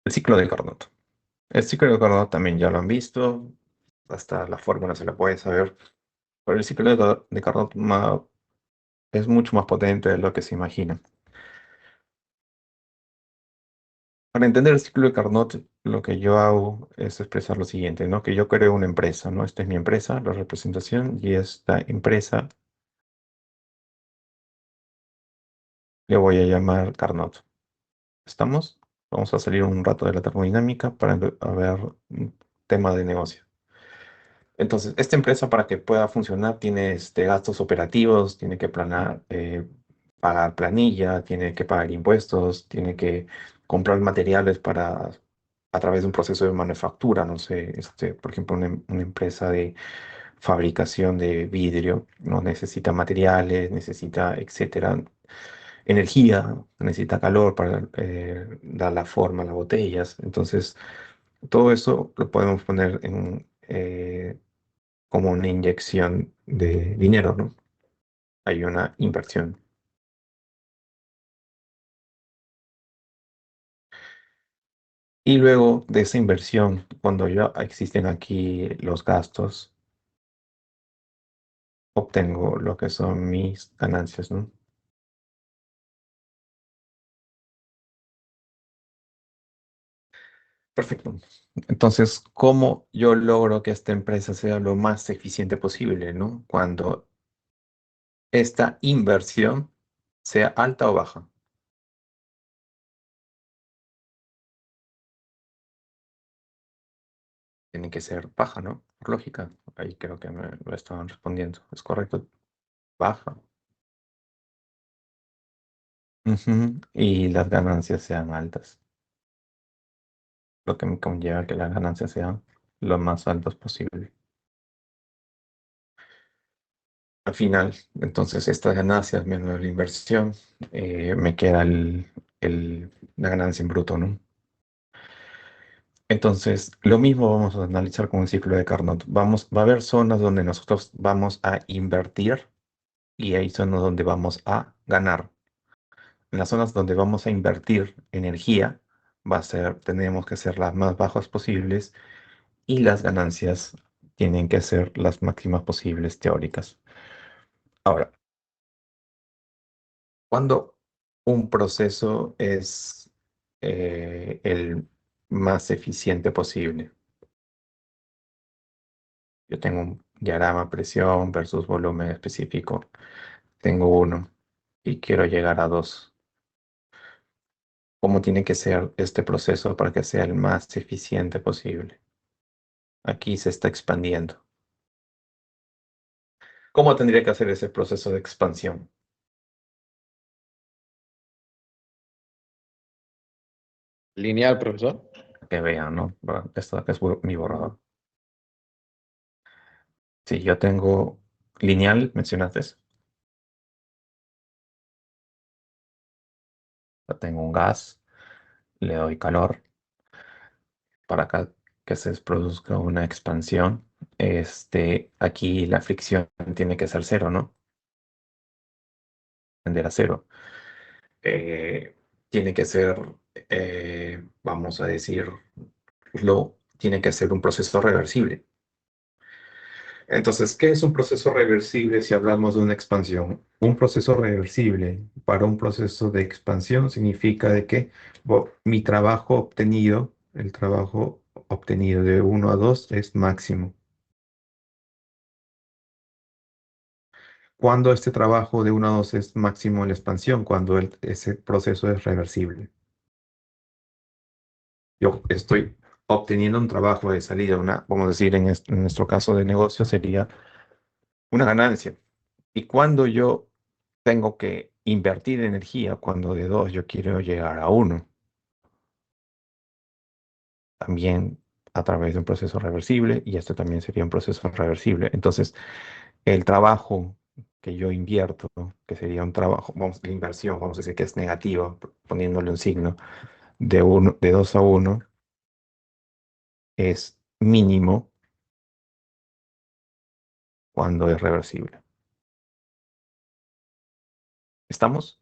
El ciclo de Carnot. El ciclo de Carnot también ya lo han visto, hasta la fórmula se la puede saber, pero el ciclo de Carnot es mucho más potente de lo que se imagina. Para entender el ciclo de Carnot, lo que yo hago es expresar lo siguiente, ¿no? Que yo creo una empresa, ¿no? Esta es mi empresa, la representación, y esta empresa le voy a llamar Carnot. ¿Estamos? Vamos a salir un rato de la termodinámica para a ver un tema de negocio. Entonces, esta empresa para que pueda funcionar tiene gastos operativos, tiene que pagar planilla, tiene que pagar impuestos, tiene que comprar materiales a través de un proceso de manufactura, no sé, por ejemplo, una empresa de fabricación de vidrio, no necesita materiales, necesita, etcétera, energía, necesita calor para dar la forma a las botellas. Entonces, todo eso lo podemos poner como una inyección de dinero, ¿no? Hay una inversión. Y luego de esa inversión, cuando ya existen aquí los gastos, obtengo lo que son mis ganancias, ¿no? Perfecto. Entonces, ¿cómo yo logro que esta empresa sea lo más eficiente posible, ¿no? Cuando esta inversión sea alta o baja. Tiene que ser baja, ¿no? Por lógica. Ahí creo que me lo estaban respondiendo. ¿Es correcto? Baja. Ujú. Y las ganancias sean altas, lo que me conlleva que las ganancias sean lo más altas posible. Al final, entonces, estas ganancias menos la inversión, me queda la ganancia en bruto, ¿no? Entonces, lo mismo vamos a analizar con el ciclo de Carnot. Va a haber zonas donde nosotros vamos a invertir y hay zonas donde vamos a ganar. En las zonas donde vamos a invertir energía, tenemos que ser las más bajas posibles y las ganancias tienen que ser las máximas posibles teóricas. Ahora, cuando un proceso es el más eficiente posible, yo tengo un diagrama presión versus volumen específico, tengo uno y quiero llegar a dos. ¿Cómo tiene que ser este proceso para que sea el más eficiente posible? Aquí se está expandiendo. ¿Cómo tendría que hacer ese proceso de expansión? Lineal, profesor. Que vean, ¿no? Bueno, esto acá es mi borrador. Si yo tengo lineal, mencionaste eso. Yo tengo un gas, le doy calor para acá que se produzca una expansión. Aquí la fricción tiene que ser cero, ¿no? Tender a cero. Eh, Tiene que ser, vamos a decirlo, tiene que ser un proceso reversible. Entonces, ¿qué es un proceso reversible si hablamos de una expansión? Un proceso reversible para un proceso de expansión significa de que mi trabajo obtenido, el trabajo obtenido de uno a 2 es máximo. Cuando este trabajo de uno a 2 es máximo en la expansión, cuando ese proceso es reversible. Yo estoy obteniendo un trabajo de salida, vamos a decir, en nuestro caso de negocio sería una ganancia. Y cuando yo tengo que invertir energía, cuando de 2 yo quiero llegar a uno, también a través de un proceso reversible, y esto también sería un proceso reversible. Entonces, el trabajo que yo invierto, que sería un trabajo, la inversión, vamos a decir que es negativa, poniéndole un signo de 2 a uno, es mínimo cuando es reversible. ¿Estamos?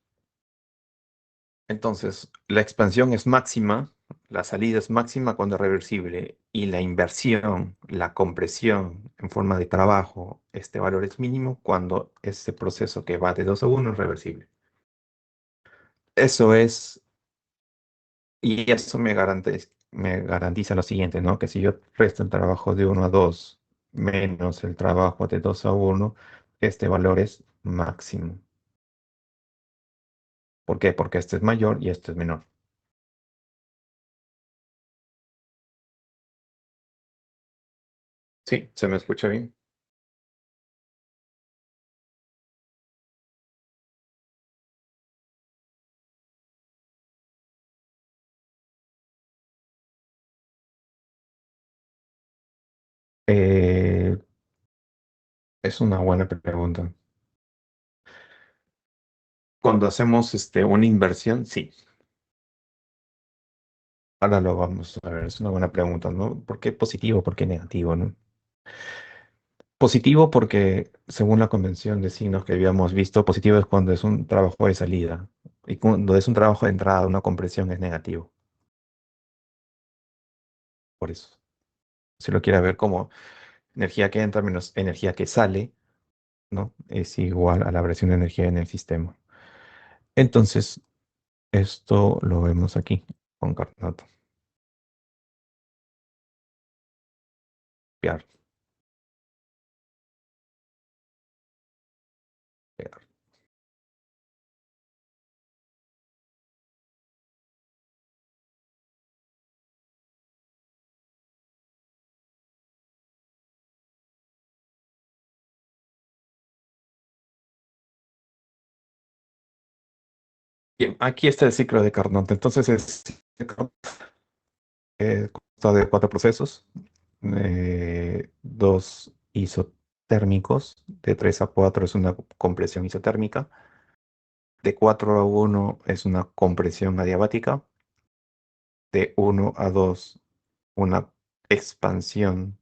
Entonces, la expansión es máxima La salida es máxima cuando es reversible y la inversión, la compresión en forma de trabajo, este valor es mínimo cuando este proceso que va de 2 a uno es reversible. Eso es, y eso me garantiza lo siguiente, ¿no? Que si yo resto el trabajo de uno a 2 menos el trabajo de 2 a uno, este valor es máximo. ¿Por qué? Porque este es mayor y este es menor. Sí, ¿se me escucha bien? Eh, es una buena pregunta. Cuando hacemos una inversión, sí. Ahora lo vamos a ver, es una buena pregunta, ¿no? ¿Por qué positivo? ¿Por qué negativo, no? Positivo porque, según la convención de signos que habíamos visto, positivo es cuando es un trabajo de salida. Y cuando es un trabajo de entrada, una compresión es negativo. Por eso. Si lo quiere ver como energía que entra menos energía que sale, ¿no? Es igual a la variación de energía en el sistema. Entonces, esto lo vemos aquí con Carnot. Piar, piar. Bien, aquí está el ciclo de Carnot. Entonces, consta de cuatro procesos, dos isotérmicos, de 3 a 4 es una compresión isotérmica, de 4 a uno es una compresión adiabática, de uno a 2 una expansión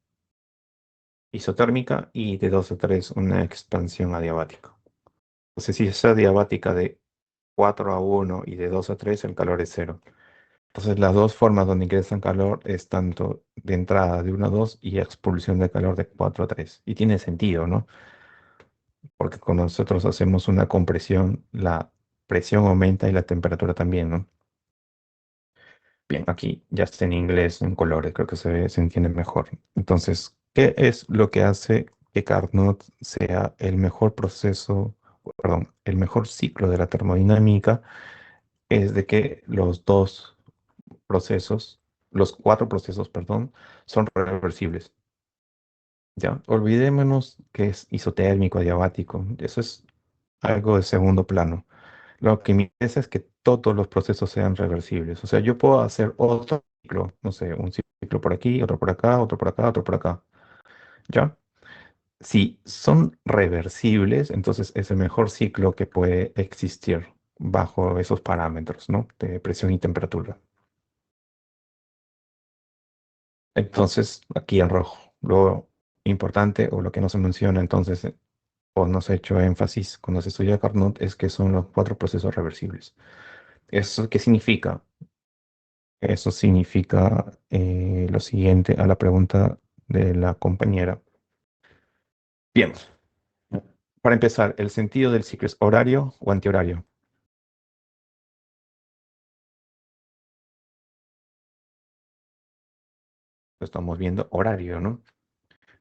isotérmica y de 2 a 3 una expansión adiabática. Entonces, si es adiabática de 4 a uno y de 2 a 3 el calor es cero. Entonces, las dos formas donde ingresan calor es tanto de entrada de 1 a 2 y expulsión de calor de 4 a 3. Y tiene sentido, ¿no? Porque cuando nosotros hacemos una compresión, la presión aumenta y la temperatura también, ¿no? Bien, aquí ya está en inglés, en colores, creo que se entiende mejor. Entonces, ¿qué es lo que hace que Carnot sea el mejor proceso, perdón, el mejor ciclo de la termodinámica? Es de que los dos procesos, los cuatro procesos, perdón, son reversibles. Ya, olvidémonos que es isotérmico, adiabático. Eso es algo de segundo plano. Lo que me interesa es que todos los procesos sean reversibles. O sea, yo puedo hacer otro ciclo, no sé, un ciclo por aquí, otro por acá, otro por acá, otro por acá. ¿Ya? Si son reversibles, entonces es el mejor ciclo que puede existir bajo esos parámetros, ¿no? De presión y temperatura. Entonces, aquí en rojo. Lo importante o lo que no se menciona entonces, o no se ha hecho énfasis cuando se estudia Carnot, es que son los cuatro procesos reversibles. ¿Eso qué significa? Eso significa lo siguiente a la pregunta de la compañera. Bien, para empezar, ¿el sentido del ciclo es horario o antihorario? Lo estamos viendo horario, ¿no?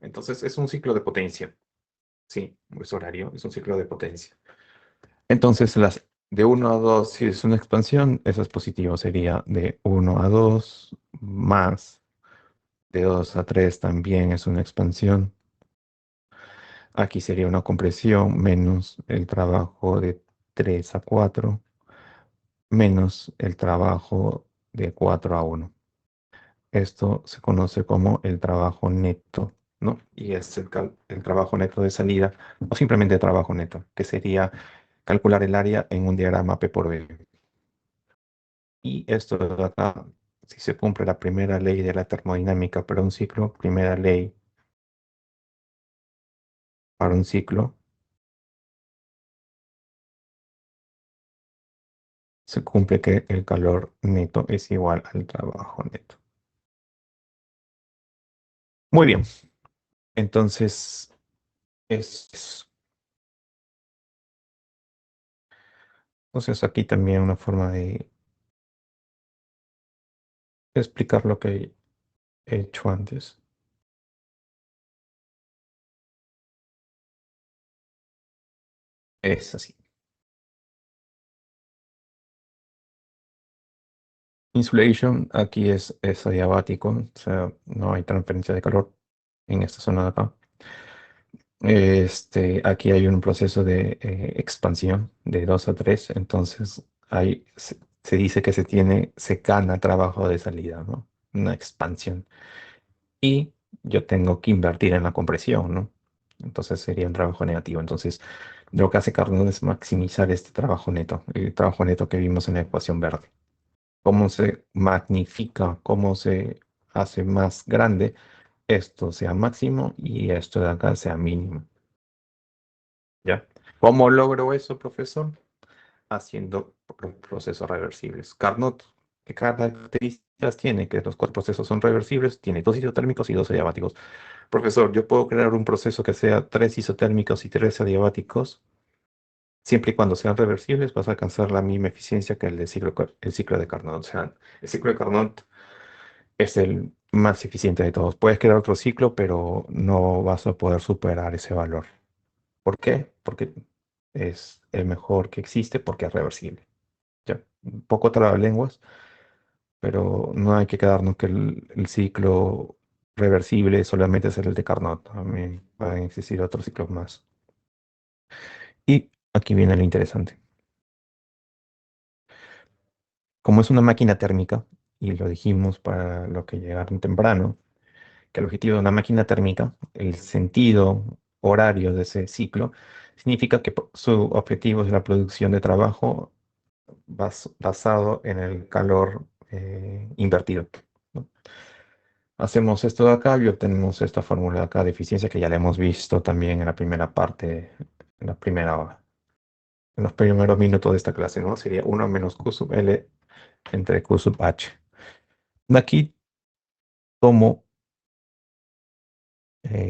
Entonces es un ciclo de potencia. Sí, es horario, es un ciclo de potencia. Entonces las de uno a 2 si es una expansión, eso es positivo, sería de uno a 2 más de 2 a 3 también es una expansión. Aquí sería una compresión menos el trabajo de 3 a 4 menos el trabajo de 4 a uno. Esto se conoce como el trabajo neto, ¿no? Y es el trabajo neto de salida o simplemente trabajo neto, que sería calcular el área en un diagrama P por B. Y esto de acá, si se cumple la primera ley de la termodinámica para un ciclo, primera ley para un ciclo, se cumple que el calor neto es igual al trabajo neto. Muy bien, entonces es, entonces aquí también una forma de explicar lo que he hecho antes. Es así. Insulation aquí es adiabático, o sea, no hay transferencia de calor en esta zona de acá. Aquí hay un proceso de expansión de 2 a 3, entonces se dice que se gana trabajo de salida, ¿no? Una expansión. Y yo tengo que invertir en la compresión, ¿no? Entonces sería un trabajo negativo. Entonces, lo que hace Carnot es maximizar este trabajo neto, el trabajo neto que vimos en la ecuación verde. Cómo se magnifica, cómo se hace más grande, esto sea máximo y esto de acá sea mínimo. ¿Ya? ¿Cómo logro eso, profesor? Haciendo procesos reversibles. Carnot, ¿qué características tiene? Que los cuatro procesos son reversibles, tiene dos isotérmicos y dos adiabáticos. Profesor, yo puedo crear un proceso que sea tres isotérmicos y tres adiabáticos, siempre y cuando sean reversibles, vas a alcanzar la misma eficiencia que el ciclo de Carnot. O sea, el ciclo de Carnot es el más eficiente de todos. Puedes crear otro ciclo, pero no vas a poder superar ese valor. ¿Por qué? Porque es el mejor que existe, porque es reversible. Ya, un poco trabalenguas, pero no hay que quedarnos que el ciclo reversible solamente es el de Carnot. También pueden existir otros ciclos más. Y aquí viene lo interesante. Como es una máquina térmica, y lo dijimos para los que llegaron temprano, que el objetivo de una máquina térmica, el sentido horario de ese ciclo, significa que su objetivo es la producción de trabajo basado en el calor invertido, ¿no? Hacemos esto de acá y obtenemos esta fórmula de acá de eficiencia que ya la hemos visto también en la primera parte, en la primera hora, en los primeros minutos de esta clase, ¿no? Sería uno menos Q sub L entre Q sub H. De aquí tomo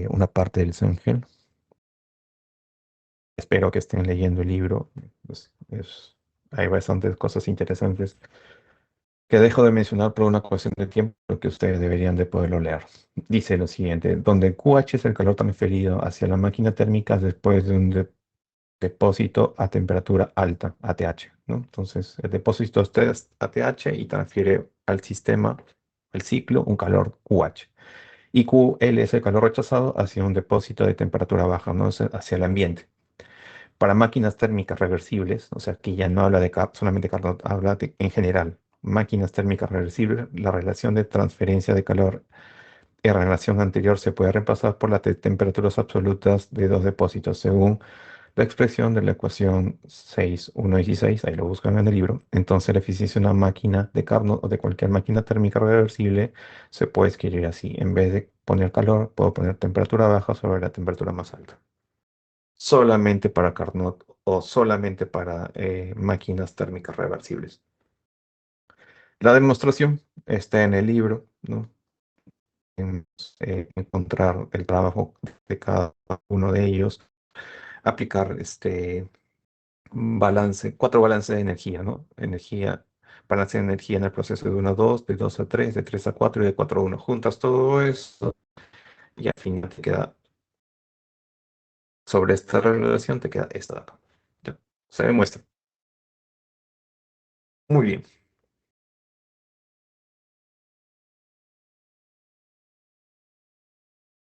una parte del Söngel. Espero que estén leyendo el libro. Hay bastantes cosas interesantes que dejo de mencionar por una cuestión de tiempo, porque ustedes deberían de poderlo leer. Dice lo siguiente, donde QH es el calor transferido hacia la máquina térmica después de un depósito a temperatura alta, ATH, ¿no? Entonces, el depósito es ATH y transfiere al sistema, al ciclo, un calor QH. Y QL es el calor rechazado hacia un depósito de temperatura baja, ¿no? Hacia el ambiente. Para máquinas térmicas reversibles, o sea, que ya no habla de solamente Carnot, habla en general. Máquinas térmicas reversibles, la relación de transferencia de calor en relación anterior se puede reemplazar por las temperaturas absolutas de dos depósitos, según la expresión de la ecuación 6, 1 y 16, ahí lo buscan en el libro. Entonces, la eficiencia de una máquina de Carnot o de cualquier máquina térmica reversible se puede escribir así. En vez de poner calor, puedo poner temperatura baja sobre la temperatura más alta. Solamente para Carnot o solamente para máquinas térmicas reversibles. La demostración está en el libro, ¿no? En, encontrar el trabajo de cada uno de ellos, aplicar cuatro balances de energía, ¿no? Balance de energía en el proceso de 1 a 2, de 2 a 3, de 3 a 4 y de 4 a 1. Juntas todo eso y al final te queda, sobre esta relación te queda esta data. ¿Ya? Se demuestra. Muy bien.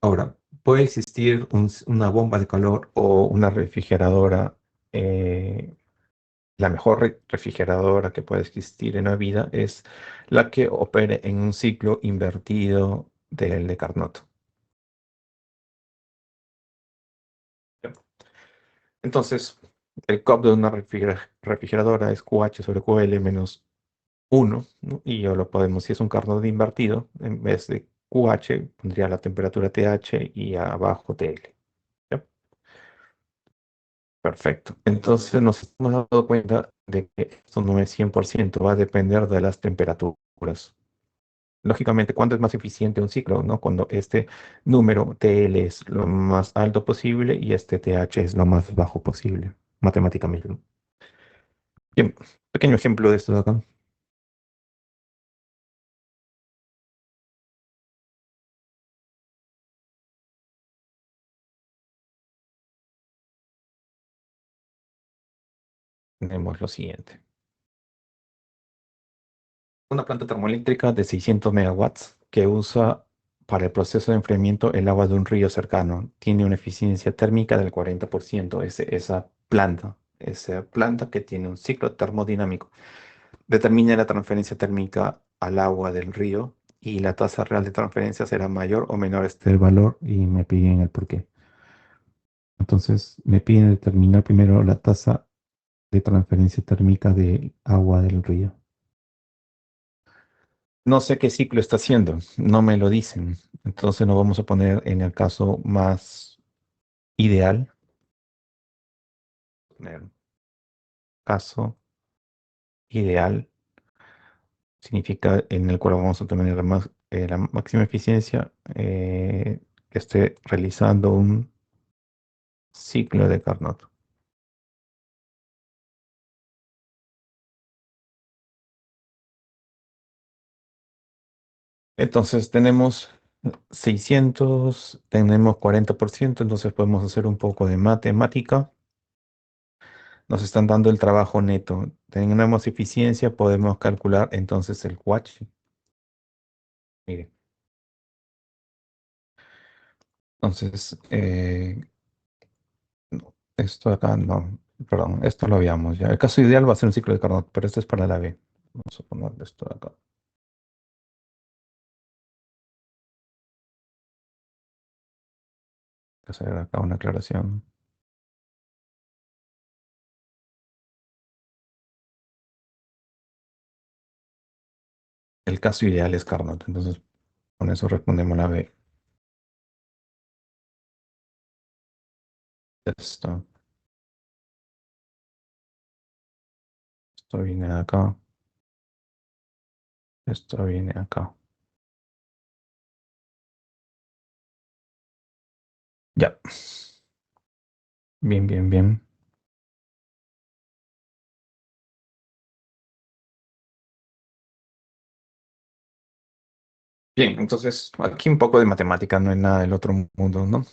Ahora, puede existir una bomba de calor o una refrigeradora. La mejor refrigeradora que puede existir en la vida es la que opere en un ciclo invertido del de Carnot. Entonces, el COP de una refrigeradora es QH sobre QL menos 1, ¿no? Y yo lo podemos, si es un Carnot invertido, en vez de QH, pondría la temperatura TH y abajo TL. ¿Ya? Perfecto. Entonces nos hemos dado cuenta de que esto no es 100%, va a depender de las temperaturas. Lógicamente, ¿cuándo es más eficiente un ciclo? ¿No? Cuando este número TL es lo más alto posible y este TH es lo más bajo posible, matemáticamente, ¿no? Bien, pequeño ejemplo de esto de acá. Tenemos lo siguiente. Una planta termoeléctrica de 600 megawatts que usa para el proceso de enfriamiento el agua de un río cercano. Tiene una eficiencia térmica del 40%. Esa planta que tiene un ciclo termodinámico. Determina la transferencia térmica al agua del río y la tasa real de transferencia será mayor o menor a este valor y me piden el porqué. Entonces me piden determinar primero la tasa de transferencia térmica del agua del río. No sé qué ciclo está haciendo, no me lo dicen. Entonces nos vamos a poner en el caso más ideal. El caso ideal significa en el cual vamos a tener la máxima eficiencia, que esté realizando un ciclo de Carnot. Entonces tenemos 600, tenemos 40%, entonces podemos hacer un poco de matemática. Nos están dando el trabajo neto. Tenemos eficiencia, podemos calcular entonces el watch. Mire, entonces, no, esto acá no, perdón, esto lo habíamos ya. El caso ideal va a ser un ciclo de Carnot, pero esto es para la B. Vamos a ponerle esto de acá. Voy a hacer acá una aclaración. El caso ideal es Carnot, entonces con eso respondemos la B. Esto, esto viene de acá, esto viene acá. Ya, bien, bien, bien. Bien, entonces aquí un poco de matemática, no es nada del otro mundo, ¿no?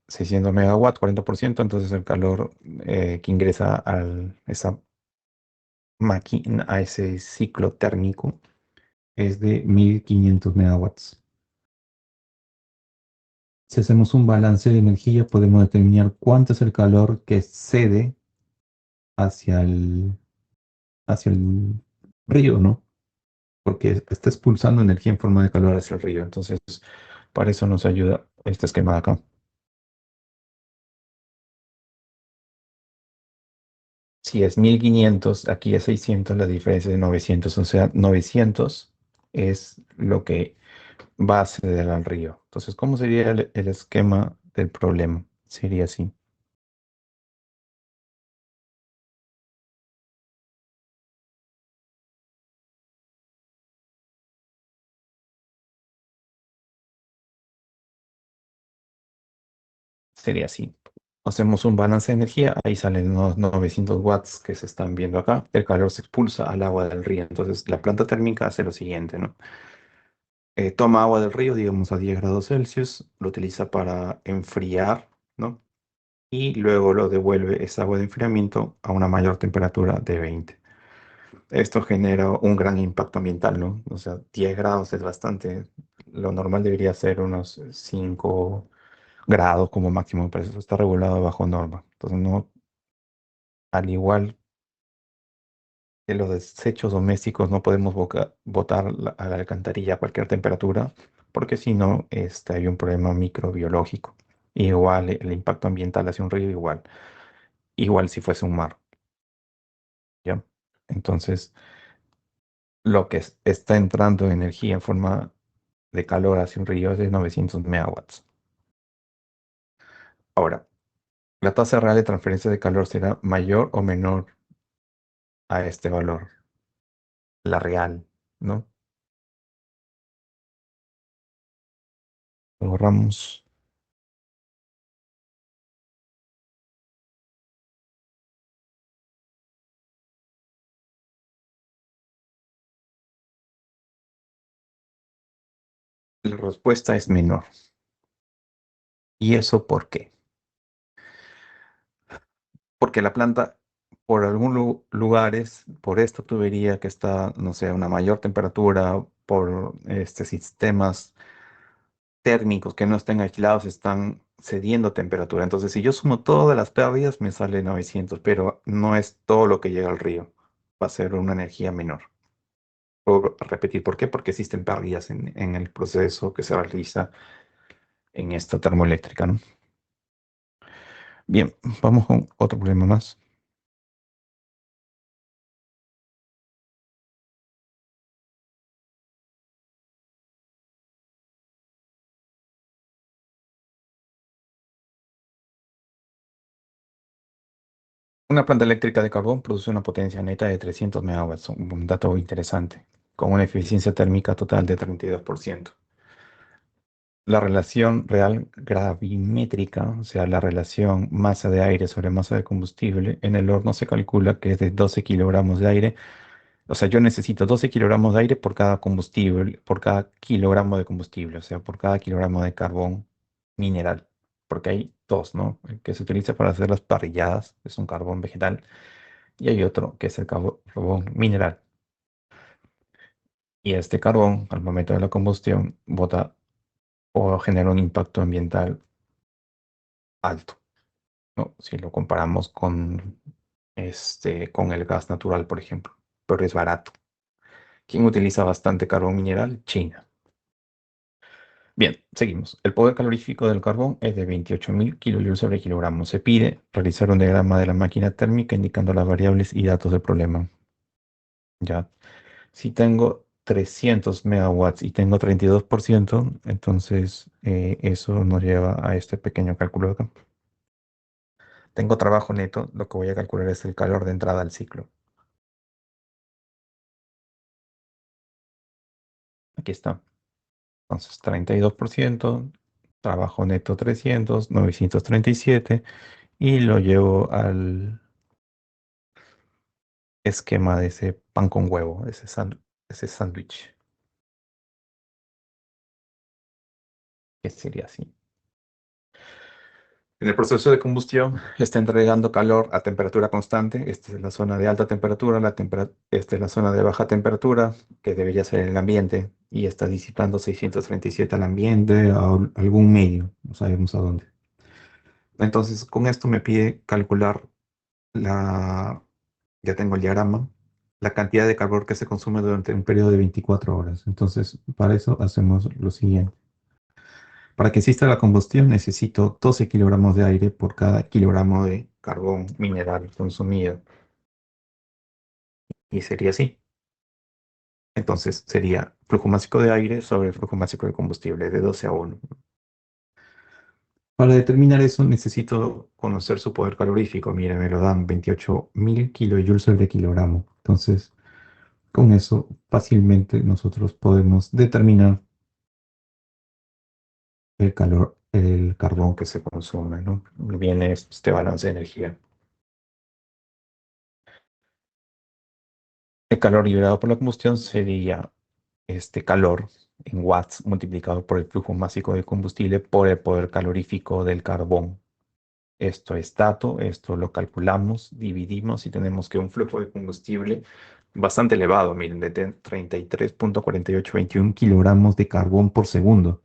600 megawatts, 40%, entonces el calor que ingresa a esa máquina, a ese ciclo térmico, es de 1500 megawatts. Si hacemos un balance de energía, podemos determinar cuánto es el calor que cede hacia hacia el río, ¿no? Porque está expulsando energía en forma de calor hacia el río. Entonces, para eso nos ayuda este esquema de acá. Si es 1500, aquí es 600, la diferencia es de 900. O sea, 900 es lo que va a ceder al río. Entonces, ¿cómo sería el esquema del problema? Sería así. Sería así. Hacemos un balance de energía, ahí salen los 900 watts que se están viendo acá. El calor se expulsa al agua del río. Entonces, la planta térmica hace lo siguiente, ¿no? Toma agua del río, digamos a 10 grados Celsius, lo utiliza para enfriar, ¿no? Y luego lo devuelve esa agua de enfriamiento a una mayor temperatura de 20. Esto genera un gran impacto ambiental, ¿no? O sea, 10 grados es bastante. Lo normal debería ser unos 5 grados como máximo, pero eso está regulado bajo norma. Entonces, no, al igual que los desechos domésticos, no podemos botar a la alcantarilla a cualquier temperatura, porque si no, hay un problema microbiológico. Igual el impacto ambiental hacia un río, igual si fuese un mar, ¿ya? Entonces, lo que está entrando de energía en forma de calor hacia un río es de 900 megawatts. Ahora, la tasa real de transferencia de calor será mayor o menor a este valor, la real, ¿no? Borramos. La respuesta es menor. ¿Y eso por qué? Porque la planta, por algunos lugares, por esta tubería que está, no sé, a una mayor temperatura, por sistemas térmicos que no estén aislados, están cediendo temperatura. Entonces, si yo sumo todas las pérdidas, me sale 900, pero no es todo lo que llega al río. Va a ser una energía menor. Puedo repetir por qué, porque existen pérdidas en el proceso que se realiza en esta termoeléctrica, ¿no? Bien, vamos con otro problema más. Una planta eléctrica de carbón produce una potencia neta de 300 megawatts, un dato interesante, con una eficiencia térmica total de 32%. La relación real gravimétrica, o sea, la relación masa de aire sobre masa de combustible, en el horno se calcula que es de 12 kilogramos de aire. O sea, yo necesito 12 kilogramos de aire por cada combustible, por cada kilogramo de combustible, o sea, por cada kilogramo de carbón mineral. Porque hay dos, ¿no? El que se utiliza para hacer las parrilladas, es un carbón vegetal, y hay otro que es el carbón mineral. Y este carbón, al momento de la combustión, bota o genera un impacto ambiental alto, ¿no? Si lo comparamos con el gas natural, por ejemplo, pero es barato. ¿Quién utiliza bastante carbón mineral? China. Bien, seguimos. El poder calorífico del carbón es de 28.000 kilojoules sobre kilogramo. Se pide realizar un diagrama de la máquina térmica indicando las variables y datos del problema. Ya. Si tengo 300 megawatts y tengo 32%, entonces eso nos lleva a este pequeño cálculo de acá. Tengo trabajo neto, lo que voy a calcular es el calor de entrada al ciclo. Aquí está. Entonces, 32%, trabajo neto 300, 937, y lo llevo al esquema de ese pan con huevo, ese sándwich, que sería así. En el proceso de combustión está entregando calor a temperatura constante. Esta es la zona de alta temperatura, esta es la zona de baja temperatura, que debería ser el ambiente, y está disipando 637 al ambiente, a algún medio, no sabemos a dónde. Entonces, con esto me pide calcular la, ya tengo el diagrama, la cantidad de calor que se consume durante un periodo de 24 horas. Entonces, para eso hacemos lo siguiente. Para que exista la combustión necesito 12 kilogramos de aire por cada kilogramo de carbón mineral consumido. Y sería así. Entonces sería flujo másico de aire sobre flujo másico de combustible de 12 a 1. Para determinar eso necesito conocer su poder calorífico. Mire, me lo dan 28.000 kilojoules sobre kilogramo. Entonces, con eso fácilmente nosotros podemos determinar el calor, el carbón que se consume, ¿no? Viene este balance de energía. El calor liberado por la combustión sería este calor en watts multiplicado por el flujo másico de combustible por el poder calorífico del carbón. Esto es dato, esto lo calculamos, dividimos y tenemos que un flujo de combustible bastante elevado, miren, de 33,4821 kilogramos de carbón por segundo.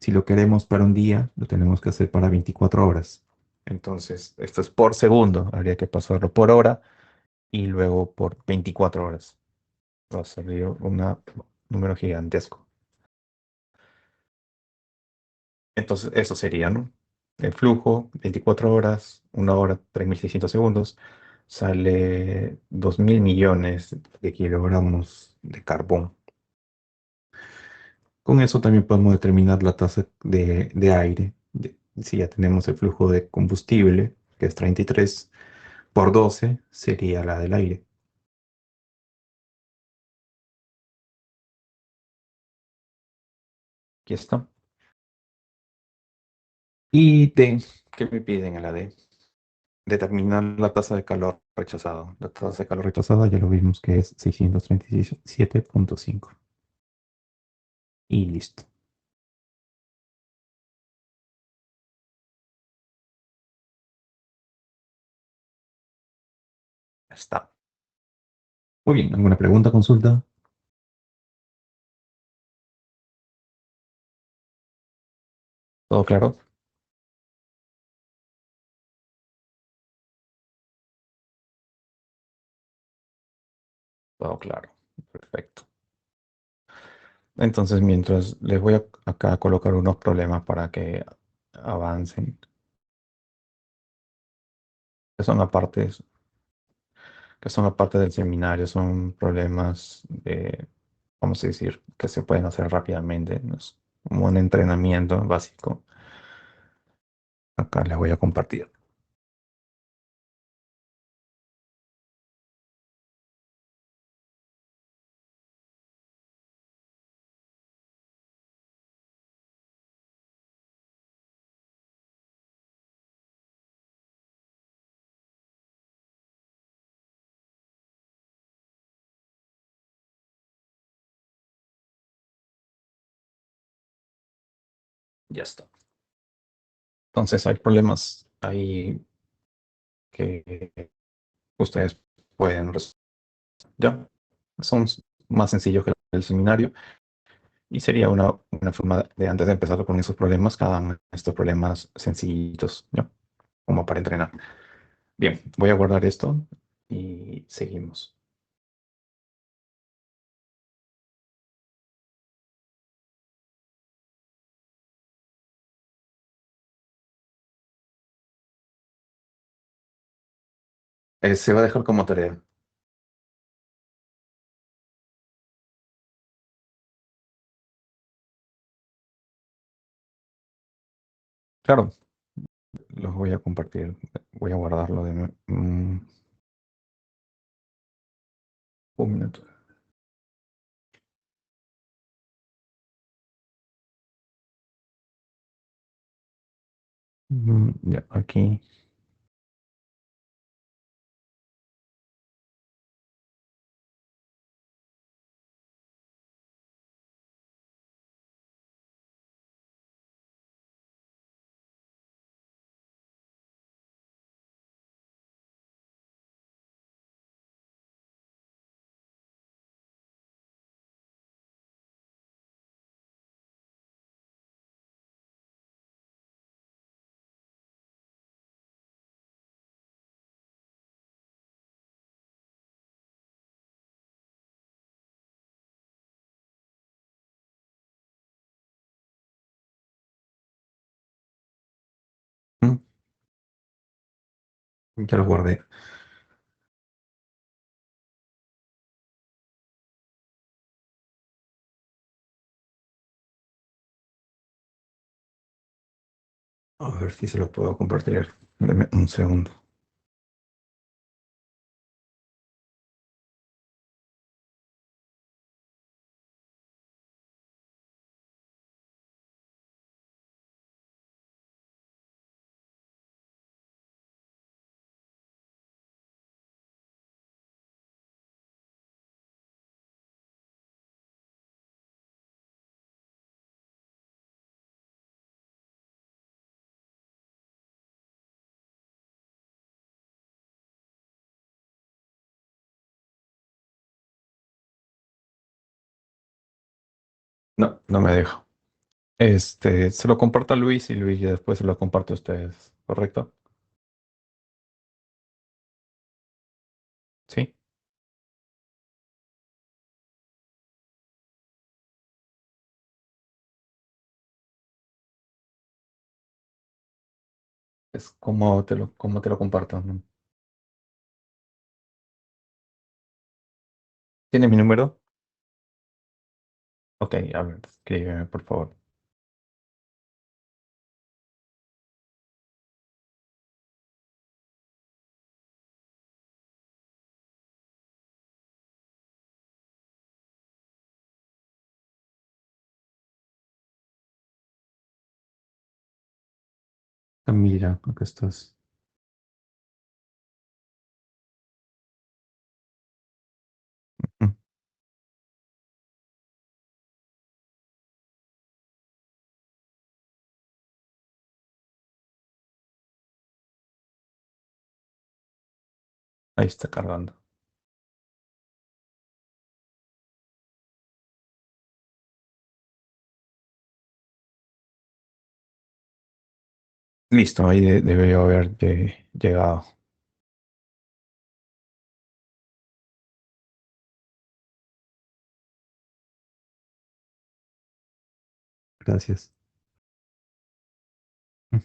Si lo queremos para un día, lo tenemos que hacer para 24 horas. Entonces, esto es por segundo, habría que pasarlo por hora y luego por 24 horas. Va a salir un número gigantesco. Entonces, eso sería, ¿no? El flujo, 24 horas, 1 hora, 3.600 segundos, sale 2.000 millones de kilogramos de carbón. Con eso también podemos determinar la tasa de aire. Si ya tenemos el flujo de combustible, que es 33, por 12 sería la del aire. Aquí está. Y D, ¿qué me piden en la D? Determinar la tasa de calor rechazado. La tasa de calor rechazada ya lo vimos que es 637,5. Y listo. Ya está. Muy bien. ¿Alguna pregunta, consulta? ¿Todo claro? Todo claro. Perfecto. Entonces, mientras les voy acá a colocar unos problemas para que avancen, que son aparte, que son aparte del seminario, son problemas de, vamos a decir, que se pueden hacer rápidamente, ¿no? Es como un entrenamiento básico. Acá les voy a compartir. Ya está. Entonces, hay problemas ahí que ustedes pueden resolver. Ya, son más sencillos que el seminario y sería una forma de, antes de empezar con esos problemas, que hagan estos problemas sencillitos, ¿ya? Como para entrenar. Bien, voy a guardar esto y seguimos. Se va a dejar como tarea. Claro, los voy a compartir. Voy a guardarlo de un minuto. Ya, aquí. Mm, Ya lo guardé. A ver si se lo puedo compartir. Deme un segundo. No, no me dejo. Se lo comparto a Luis y Luis ya después se lo comparto a ustedes, ¿correcto? Sí. Es como te lo comparto, ¿no? ¿Tiene mi número? Ok, a ver, escríbeme, por favor. Mira, acá estás. Mm, Ahí está cargando. Listo, ahí debería haber llegado. Gracias. Mm.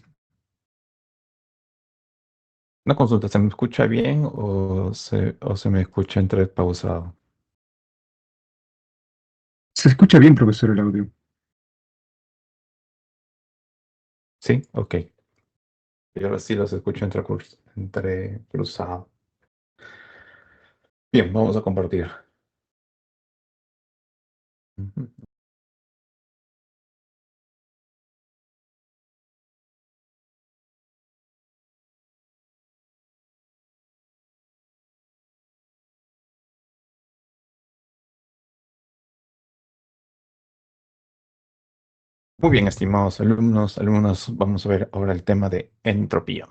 Una consulta, ¿se me escucha bien o se me escucha entre pausado? Se escucha bien, profesor, el audio. Sí, ok. Y ahora sí los escucho entre cruzado. Bien, vamos a compartir. Ujú. Muy bien, estimados alumnos, vamos a ver ahora el tema de entropía.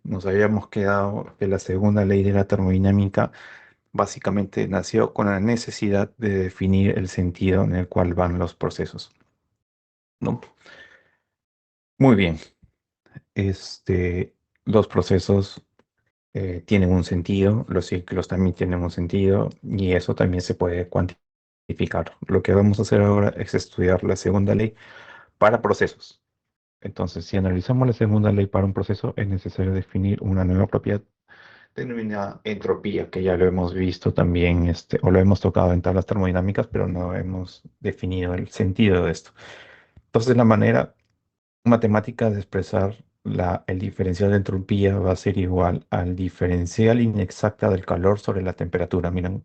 Nos habíamos quedado que la segunda ley de la termodinámica básicamente nació con la necesidad de definir el sentido en el cual van los procesos, ¿no? Muy bien, los procesos tienen un sentido, los ciclos también tienen un sentido y eso también se puede cuantificar. Lo que vamos a hacer ahora es estudiar la segunda ley para procesos. Entonces, si analizamos la segunda ley para un proceso, es necesario definir una nueva propiedad denominada entropía, que ya lo hemos visto también, o lo hemos tocado en tablas termodinámicas, pero no hemos definido el sentido de esto. Entonces, la manera matemática de expresar el diferencial de entropía va a ser igual al diferencial inexacta del calor sobre la temperatura. Miren,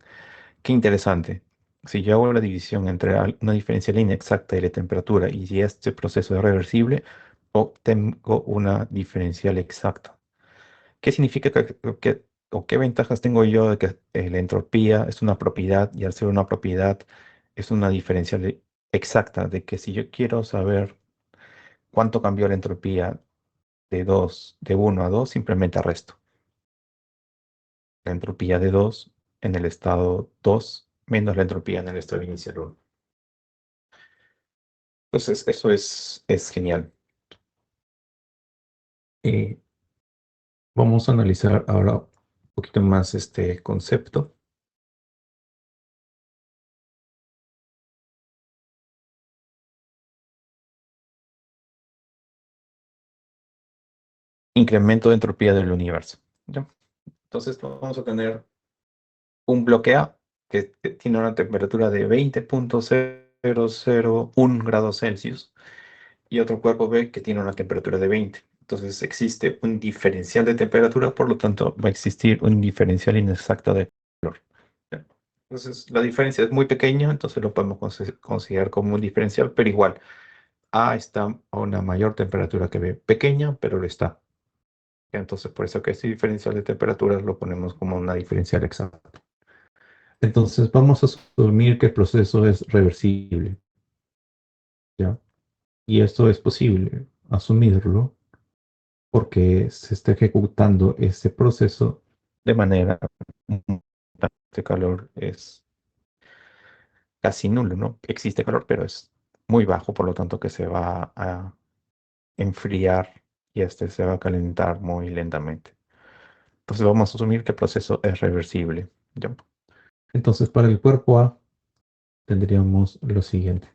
qué interesante. Si yo hago la división entre una diferencial inexacta de la temperatura y si este proceso es reversible, obtengo una diferencial exacta. ¿Qué significa o qué ventajas tengo yo de que la entropía es una propiedad y al ser una propiedad es una diferencial exacta? De que si yo quiero saber cuánto cambió la entropía de 1 a 2, simplemente arresto la entropía de 2 en el estado 2 menos la entropía en el estado inicial 1. Entonces, eso es genial. Eh, Vamos a analizar ahora un poquito más este concepto. Incremento de entropía del universo. ¿Ya? Entonces, vamos a tener un bloque A que tiene una temperatura de 20,001 grados Celsius y otro cuerpo B que tiene una temperatura de 20. Entonces existe un diferencial de temperatura, por lo tanto va a existir un diferencial inexacto de calor. ¿Ya? Entonces la diferencia es muy pequeña, entonces lo podemos considerar como un diferencial, pero igual A está a una mayor temperatura que B, pequeña, pero lo está. ¿Ya? Entonces por eso que este diferencial de temperaturas lo ponemos como una diferencial exacta. Entonces vamos a asumir que el proceso es reversible, ¿ya? Y esto es posible asumirlo porque se está ejecutando ese proceso de manera este calor es casi nulo, ¿no? Existe calor, pero es muy bajo, por lo tanto que se va a enfriar y este se va a calentar muy lentamente. Entonces vamos a asumir que el proceso es reversible, ¿ya? Entonces para el cuerpo A tendríamos lo siguiente.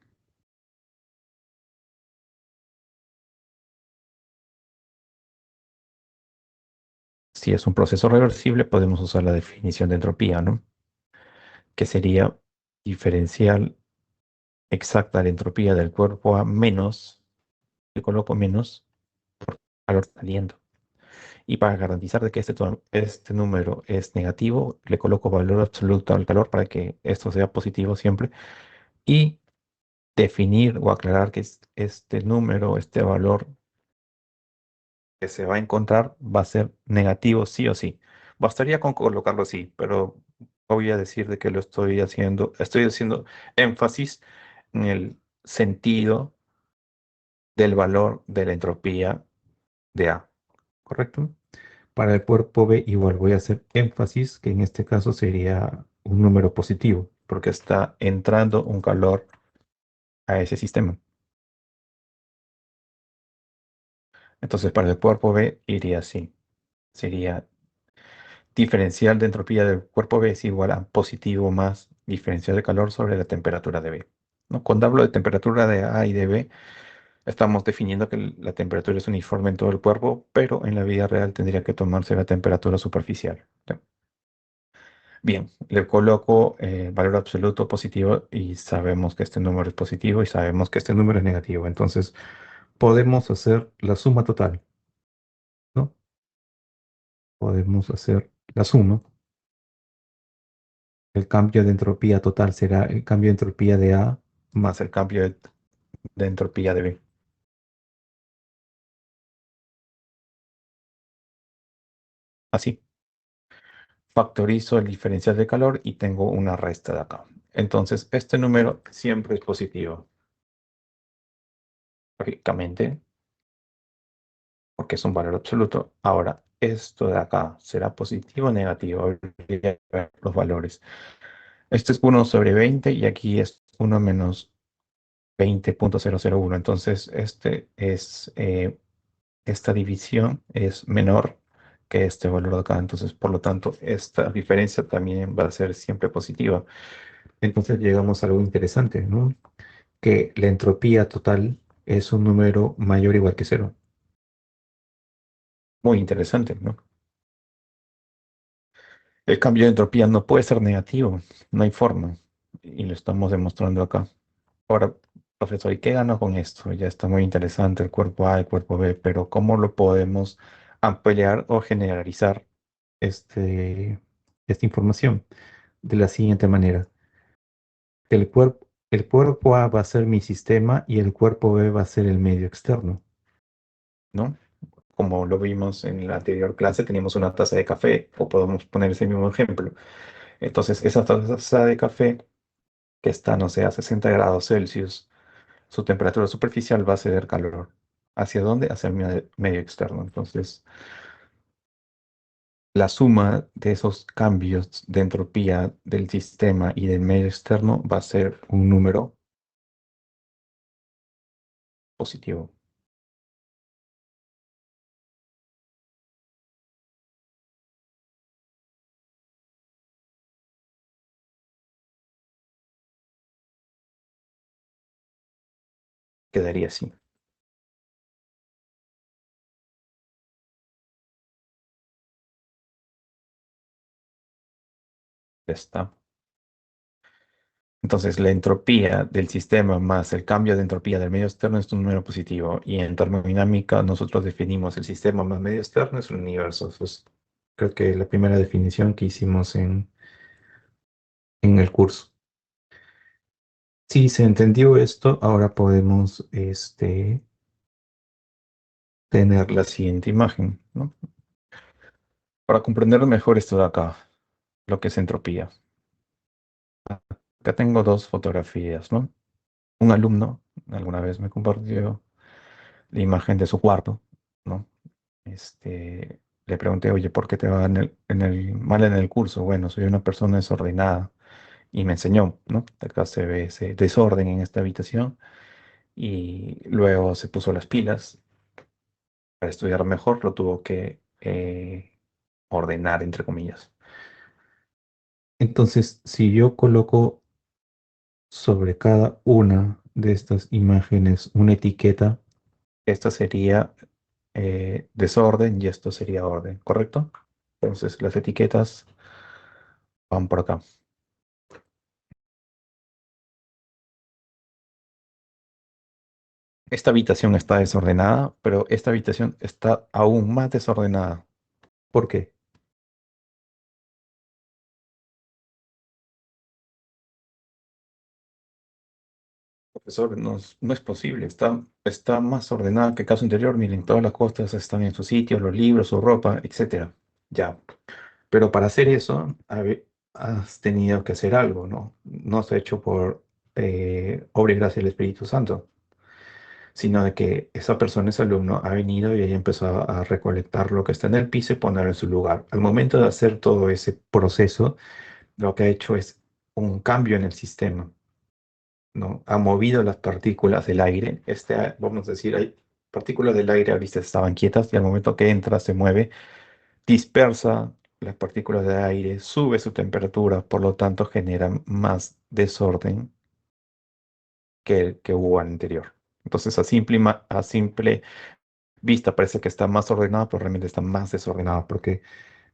Si es un proceso reversible, podemos usar la definición de entropía, ¿no? Que sería diferencial exacta la entropía del cuerpo A menos, le coloco menos calor saliendo. Y para garantizar de que este número es negativo, le coloco valor absoluto al calor para que esto sea positivo siempre. Y definir o aclarar que este número, este valor que se va a encontrar va a ser negativo sí o sí. Bastaría con colocarlo así, pero voy a decir de que estoy haciendo énfasis en el sentido del valor de la entropía de A, ¿correcto? Para el cuerpo B igual voy a hacer énfasis que en este caso sería un número positivo, porque está entrando un calor a ese sistema. Entonces para el cuerpo B iría así. Sería diferencial de entropía del cuerpo B es igual a positivo más diferencial de calor sobre la temperatura de B, ¿no? Cuando hablo de temperatura de A y de B, estamos definiendo que la temperatura es uniforme en todo el cuerpo, pero en la vida real tendría que tomarse la temperatura superficial. ¿Ya? Bien, le coloco valor absoluto positivo y sabemos que este número es positivo y sabemos que este número es negativo. Entonces podemos hacer la suma total, ¿no? Podemos hacer la suma. El cambio de entropía total será el cambio de entropía de A más el cambio de entropía de B. Así. Factorizo el diferencial de calor y tengo una resta de acá. Entonces, este número siempre es positivo, lógicamente, porque es un valor absoluto. Ahora, esto de acá será positivo o negativo. Habría que ver los valores. Este es 1/20 y aquí es 1 menos 20,001. Entonces, esta división es menor que este valor de acá. Entonces, por lo tanto, esta diferencia también va a ser siempre positiva. Entonces llegamos a algo interesante, ¿no? Que la entropía total es un número mayor o igual que cero. Muy interesante, ¿no? El cambio de entropía no puede ser negativo, no hay forma. Y lo estamos demostrando acá. Ahora, profesor, ¿y qué gano con esto? Ya está muy interesante el cuerpo A, el cuerpo B, pero ¿cómo lo podemos ampliar o generalizar este, esta información? De la siguiente manera. El cuerpo A va a ser mi sistema y el cuerpo B va a ser el medio externo, ¿no? Como lo vimos en la anterior clase, teníamos una taza de café, o podemos poner ese mismo ejemplo. Entonces, esa taza de café que está, no sé, a 60 grados Celsius, su temperatura superficial va a ceder calor. ¿Hacia dónde? Hacia el medio externo. Entonces, la suma de esos cambios de entropía del sistema y del medio externo va a ser un número positivo. Quedaría así. Ya está. Entonces, la entropía del sistema más el cambio de entropía del medio externo es un número positivo. Y en termodinámica nosotros definimos el sistema más medio externo es el universo. Eso es, creo que la primera definición que hicimos en el curso. Si se entendió esto, ahora podemos tener la siguiente imagen, ¿no? Para comprender mejor esto de acá, lo que es entropía. Acá tengo dos fotografías, ¿no? Un alumno alguna vez me compartió la imagen de su cuarto, ¿no? Le pregunté, oye, ¿por qué te va mal en el curso? Bueno, soy una persona desordenada y me enseñó, ¿no? Acá se ve ese desorden en esta habitación y luego se puso las pilas para estudiar mejor, lo tuvo que ordenar, entre comillas. Entonces, si yo coloco sobre cada una de estas imágenes una etiqueta, esta sería desorden y esto sería orden, ¿correcto? Entonces, las etiquetas van por acá. Esta habitación está desordenada, pero esta habitación está aún más desordenada. ¿Por qué? profesor, no es posible. Está más ordenada que el caso anterior. Miren, todas las cosas están en su sitio, los libros, su ropa, etcétera. Ya. Pero para hacer eso, has tenido que hacer algo, ¿no? No se ha hecho por obra y gracia del Espíritu Santo, sino de que esa persona, ese alumno, ha venido y ella empezó a recolectar lo que está en el piso y ponerlo en su lugar. Al momento de hacer todo ese proceso, lo que ha hecho es un cambio en el sistema, ¿no? Ha movido las partículas del aire. Vamos a decir, hay partículas del aire ahorita estaban quietas y al momento que entra se mueve, dispersa las partículas de aire, sube su temperatura, por lo tanto genera más desorden que el que hubo anterior. Entonces, a simple vista parece que está más ordenada, pero realmente está más desordenada, porque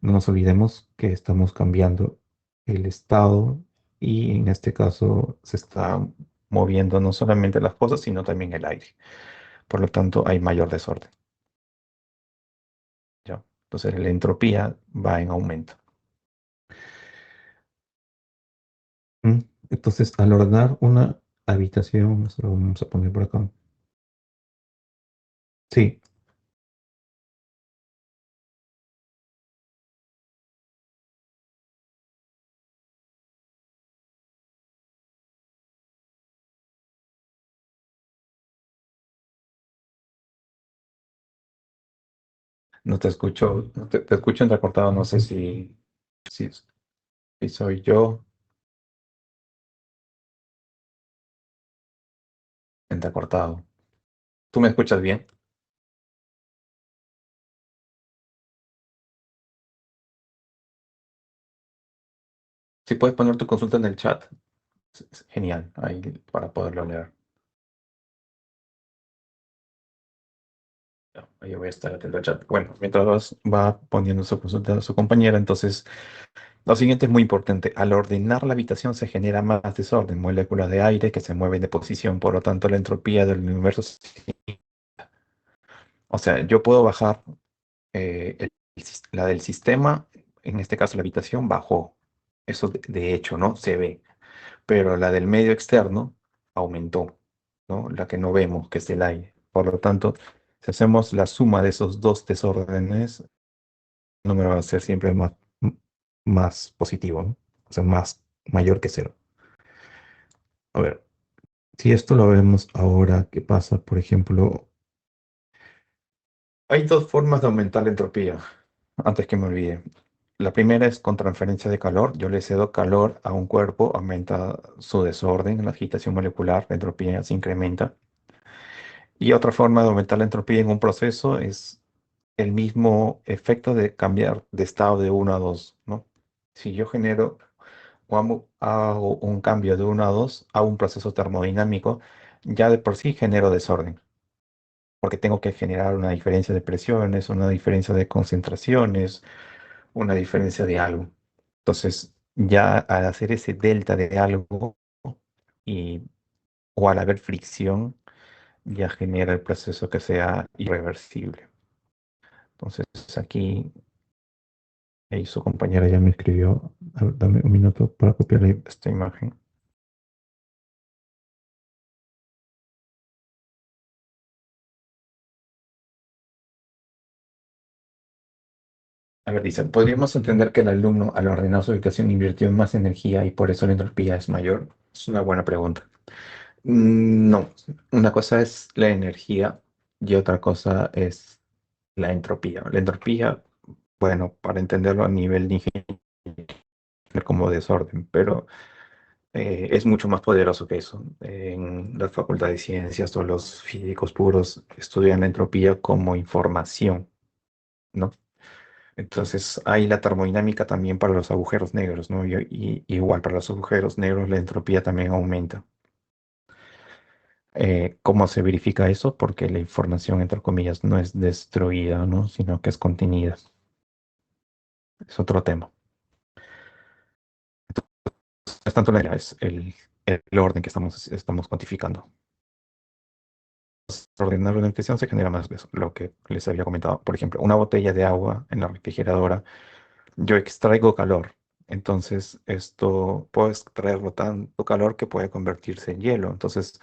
no nos olvidemos que estamos cambiando el estado y en este caso se está moviendo no solamente las cosas, sino también el aire. Por lo tanto, hay mayor desorden, ¿ya? Entonces, la entropía va en aumento. Mm, Entonces, al ordenar una habitación, eso lo vamos a poner por acá. Sí, no te escucho, te escucho entrecortado, no sé si, si soy yo entrecortado. ¿Tú me escuchas bien? Si puedes poner tu consulta en el chat, es genial, ahí para poderlo leer. Ya, ahí voy a estar atento al chat. Bueno, mientras va poniendo su consulta a su compañera, entonces lo siguiente es muy importante. Al ordenar la habitación se genera más desorden, moléculas de aire que se mueven de posición, por lo tanto la entropía del universo. O sea, yo puedo bajar la del sistema, en este caso la habitación, bajó. Eso de hecho, ¿no? Se ve. Pero la del medio externo aumentó, ¿no? La que no vemos, que es el aire. Por lo tanto, si hacemos la suma de esos dos desórdenes, el número va a ser siempre más positivo, ¿no? O sea, mayor que cero. A ver, si esto lo vemos ahora, ¿qué pasa? Por ejemplo, hay dos formas de aumentar la entropía, antes que me olvide. La primera es con transferencia de calor. Yo le cedo calor a un cuerpo, aumenta su desorden, la agitación molecular, la entropía se incrementa. Y otra forma de aumentar la entropía en un proceso es el mismo efecto de cambiar de estado de uno a 2, ¿no? Si yo genero o hago un cambio de uno a 2 a un proceso termodinámico, ya de por sí genero desorden, porque tengo que generar una diferencia de presiones, una diferencia de concentraciones, una diferencia de algo. Entonces, ya al hacer ese delta de algo y, o al haber fricción, ya genera el proceso que sea irreversible. Entonces, aquí ahí su compañera ya me escribió. A ver, dame un minuto para copiar esta imagen. A ver, dice, ¿podríamos entender que el alumno al ordenar su ubicación invirtió en más energía y por eso la entropía es mayor? Es una buena pregunta. No, una cosa es la energía y otra cosa es la entropía. La entropía, bueno, para entenderlo a nivel de ingeniería como desorden, pero es mucho más poderoso que eso. En la Facultad de Ciencias o los físicos puros estudian la entropía como información, ¿no? Entonces hay la termodinámica también para los agujeros negros, ¿no? Y igual para los agujeros negros la entropía también aumenta. ¿Cómo se verifica eso? Porque la información, entre comillas, no es destruida, ¿no? Sino que es contenida. Es otro tema. No es tanto la idea, es el orden que estamos cuantificando. Ordenar la nutrición se genera más de eso, lo que les había comentado. Por ejemplo, una botella de agua en la refrigeradora, yo extraigo calor. Entonces, esto puedo extraerlo tanto calor que puede convertirse en hielo. Entonces,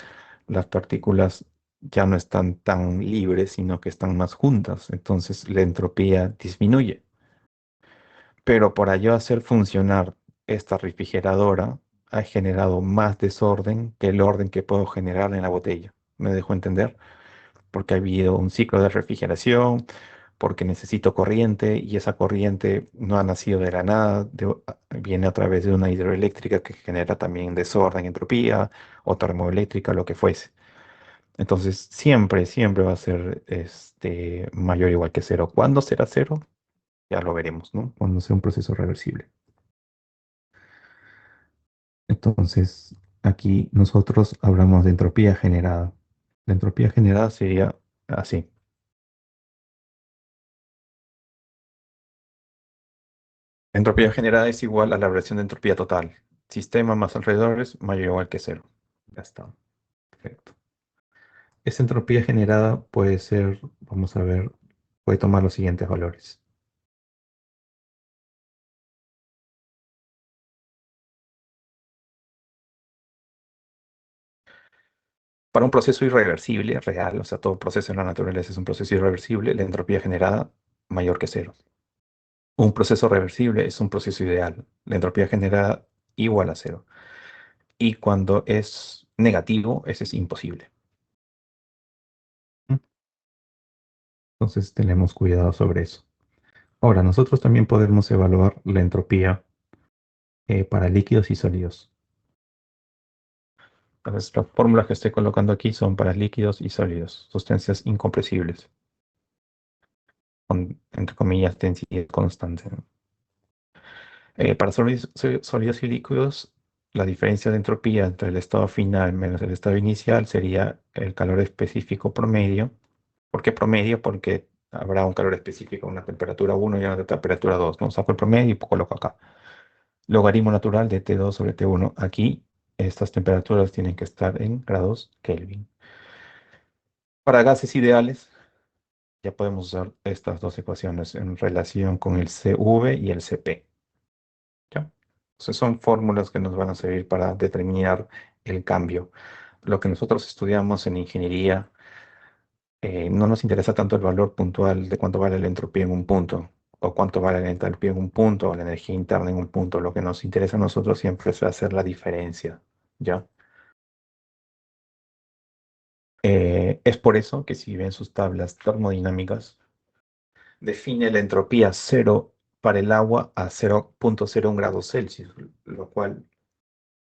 las partículas ya no están tan libres, sino que están más juntas. Entonces la entropía disminuye. Pero para yo hacer funcionar esta refrigeradora, ha generado más desorden que el orden que puedo generar en la botella. ¿Me dejo entender? Porque ha habido un ciclo de refrigeración, porque necesito corriente y esa corriente no ha nacido de la nada, viene a través de una hidroeléctrica que genera también desorden, entropía, o termoeléctrica, lo que fuese. Entonces, siempre, siempre va a ser mayor o igual que cero. ¿Cuándo será cero? Ya lo veremos, ¿no? Cuando sea un proceso reversible. Entonces, aquí nosotros hablamos de entropía generada. La entropía generada sería así. Entropía generada es igual a la variación de entropía total. Sistema más alrededores mayor o igual que cero. Ya está. Perfecto. Esa entropía generada puede ser, vamos a ver, puede tomar los siguientes valores. Para un proceso irreversible, real, o sea, todo proceso en la naturaleza es un proceso irreversible, la entropía generada mayor que cero. Un proceso reversible es un proceso ideal, la entropía generada igual a cero. Y cuando es negativo, ese es imposible. Entonces tenemos cuidado sobre eso. Ahora, nosotros también podemos evaluar la entropía para líquidos y sólidos. Entonces, las fórmulas que estoy colocando aquí son para líquidos y sólidos, sustancias incompresibles, con, entre comillas, densidad constante, ¿no? Para sólidos y líquidos, la diferencia de entropía entre el estado final menos el estado inicial sería el calor específico promedio. ¿Por qué promedio? Porque habrá un calor específico, una temperatura 1 y una temperatura 2, ¿no? Saco el promedio y coloco acá. Logaritmo natural de T2 sobre T1. Aquí estas temperaturas tienen que estar en grados Kelvin. Para gases ideales, ya podemos usar estas dos ecuaciones en relación con el CV y el CP. ¿Ya? Entonces son fórmulas que nos van a servir para determinar el cambio. Lo que nosotros estudiamos en ingeniería, no nos interesa tanto el valor puntual de cuánto vale la entropía en un punto, o cuánto vale la entalpía en un punto, o la energía interna en un punto. Lo que nos interesa a nosotros siempre es hacer la diferencia, ¿ya? Es por eso que si ven sus tablas termodinámicas, define la entropía cero para el agua a 0,01 grados Celsius, lo cual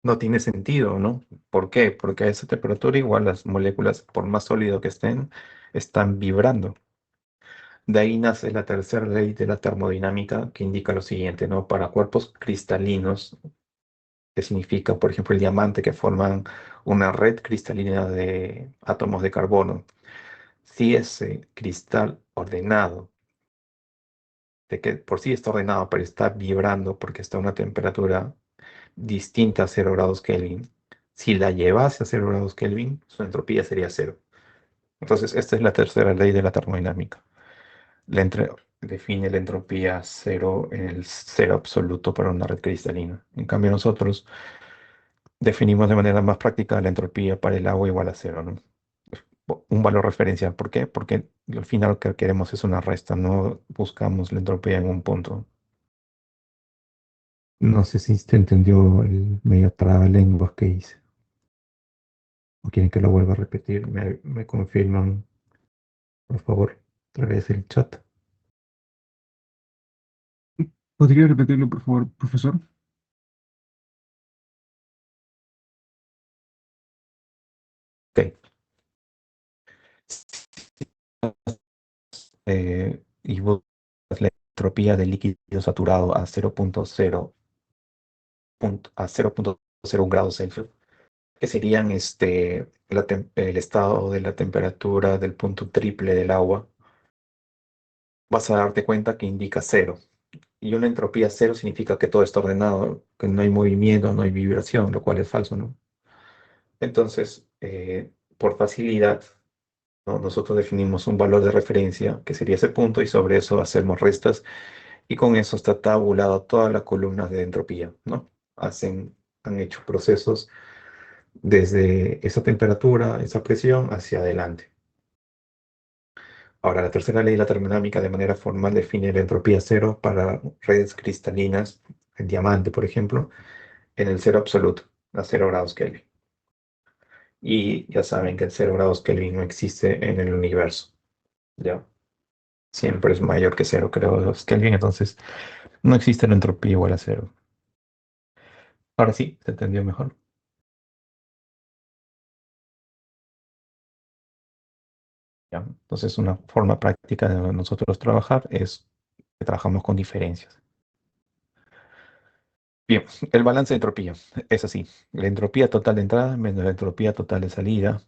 no tiene sentido, ¿no? ¿Por qué? Porque a esa temperatura igual las moléculas, por más sólido que estén, están vibrando. De ahí nace la tercera ley de la termodinámica que indica lo siguiente, ¿no? Para cuerpos cristalinos, que significa, por ejemplo, el diamante, que forman una red cristalina de átomos de carbono. Si ese cristal ordenado, de que por sí está ordenado, pero está vibrando porque está a una temperatura distinta a 0 grados Kelvin, si la llevase a 0 grados Kelvin, su entropía sería cero. Entonces, esta es la tercera ley de la termodinámica. Define la entropía cero en el cero absoluto para una red cristalina. En cambio, nosotros definimos de manera más práctica la entropía para el agua igual a cero, ¿no? Un valor referencial. ¿Por qué? Porque al final lo que queremos es una resta, no buscamos la entropía en un punto. No sé si se entendió el medio trabalenguas que hice. ¿O quieren que lo vuelva a repetir? Me confirman, por favor, a través del chat. ¿Podría repetirlo, por favor, profesor? Ok. Y buscas la entropía del líquido saturado a 0,0 a 0,01 grados Celsius, que serían el estado de la temperatura del punto triple del agua, vas a darte cuenta que indica cero. Y una entropía cero significa que todo está ordenado, que no hay movimiento, no hay vibración, lo cual es falso, ¿no? Entonces, por facilidad, ¿no? Nosotros definimos un valor de referencia, que sería ese punto, y sobre eso hacemos restas, y con eso está tabulado todas las columnas de entropía, ¿no? Han hecho procesos desde esa temperatura, esa presión, hacia adelante. Ahora, la tercera ley de la termodinámica de manera formal define la entropía cero para redes cristalinas, en diamante, por ejemplo, en el cero absoluto, a 0 grados Kelvin. Y ya saben que el 0 grados Kelvin no existe en el universo, ¿ya? Siempre es mayor que 0 grados Kelvin, entonces no existe la entropía igual a cero. Ahora sí, se entendió mejor. ¿Ya? Entonces, una forma práctica de nosotros trabajar es que trabajamos con diferencias. Bien, el balance de entropía es así. La entropía total de entrada menos la entropía total de salida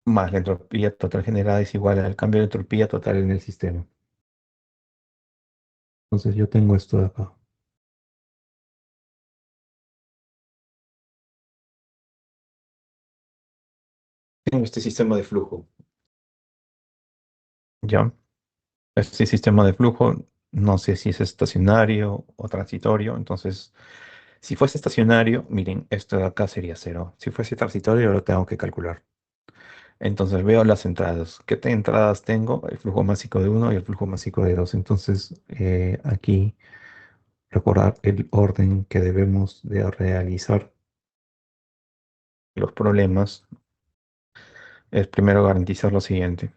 más la entropía total generada es igual al cambio de entropía total en el sistema. Entonces yo tengo esto de acá. Tengo este sistema de flujo. ¿Ya? Este sistema de flujo, no sé si es estacionario o transitorio. Entonces, si fuese estacionario, miren, esto de acá sería cero. Si fuese transitorio, lo tengo que calcular. Entonces veo las entradas. ¿Qué entradas tengo? El flujo másico de uno y el flujo másico de 2. Entonces, aquí recordar el orden que debemos de realizar los problemas es primero garantizar lo siguiente: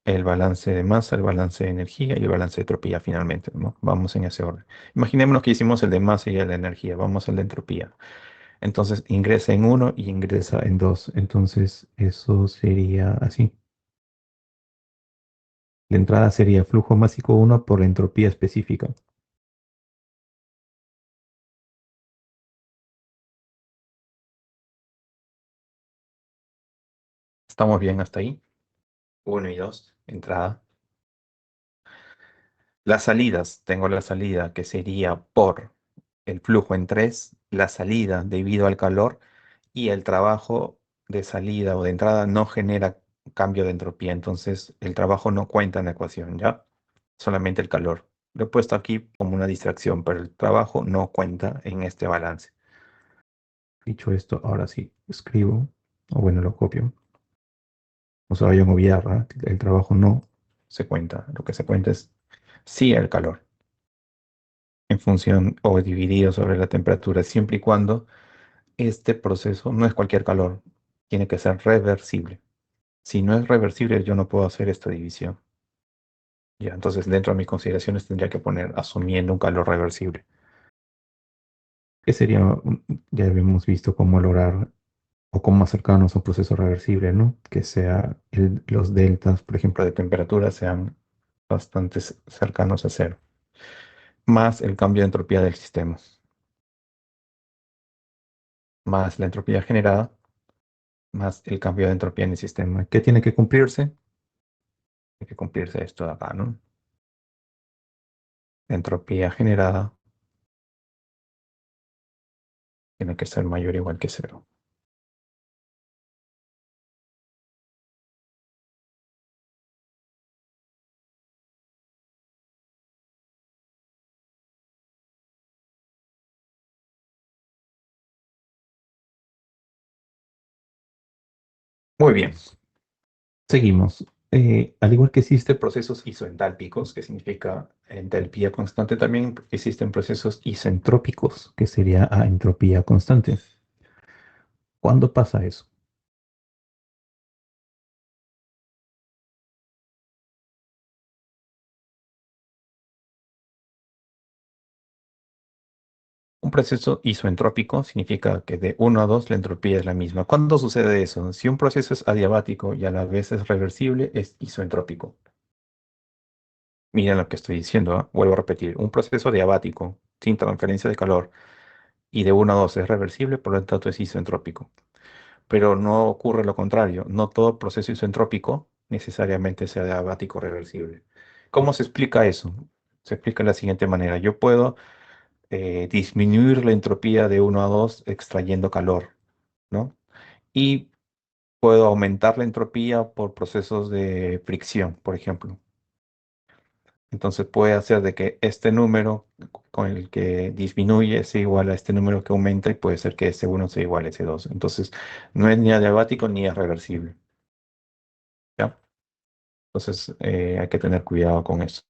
el balance de masa, el balance de energía y el balance de entropía finalmente, ¿no? Vamos en ese orden. Imaginémonos que hicimos el de masa y el de energía, vamos al de entropía. Entonces ingresa en uno y ingresa en dos. Entonces eso sería así. La entrada sería flujo másico uno por entropía específica. ¿Estamos bien hasta ahí? Uno y dos, entrada. Las salidas, tengo la salida que sería por el flujo en 3, la salida debido al calor y el trabajo de salida o de entrada no genera cambio de entropía, entonces el trabajo no cuenta en la ecuación, ¿ya? Solamente el calor. Lo he puesto aquí como una distracción, pero el trabajo no cuenta en este balance. Dicho esto, ahora sí, escribo, o bueno, lo copio. No se vayan a obviar, ¿ah? El trabajo no se cuenta. Lo que se cuenta es sí el calor en función o dividido sobre la temperatura, siempre y cuando este proceso no es cualquier calor, tiene que ser reversible. Si no es reversible, yo no puedo hacer esta división. Ya, entonces dentro de mis consideraciones tendría que poner asumiendo un calor reversible. Que sería, ya habíamos visto cómo lograr o cómo acercarnos a un proceso reversible, ¿no? Que sea los deltas, por ejemplo, de temperatura sean bastante cercanos a cero, más el cambio de entropía del sistema, más la entropía generada, más el cambio de entropía en el sistema. ¿Qué tiene que cumplirse? Tiene que cumplirse esto de acá, ¿no? La entropía generada tiene que ser mayor o igual que cero. Muy bien, seguimos. Al igual que existen procesos isoentálpicos, que significa entalpía constante, también existen procesos isentrópicos, que sería a entropía constante. ¿Cuándo pasa eso? Un proceso isoentrópico significa que de uno a 2 la entropía es la misma. ¿Cuándo sucede eso? Si un proceso es adiabático y a la vez es reversible, es isoentrópico. Miren lo que estoy diciendo, ¿ah? Vuelvo a repetir. Un proceso diabático sin transferencia de calor y de uno a 2 es reversible, por lo tanto es isoentrópico. Pero no ocurre lo contrario. No todo proceso isentrópico necesariamente sea diabático reversible. ¿Cómo se explica eso? Se explica de la siguiente manera. Yo puedo disminuir la entropía de uno a 2 extrayendo calor, ¿no? Y puedo aumentar la entropía por procesos de fricción, por ejemplo. Entonces puede hacer de que este número con el que disminuye sea igual a este número que aumenta y puede ser que ese uno sea igual a ese 2. Entonces no es ni adiabático ni es reversible. ¿Ya? Entonces hay que tener cuidado con eso.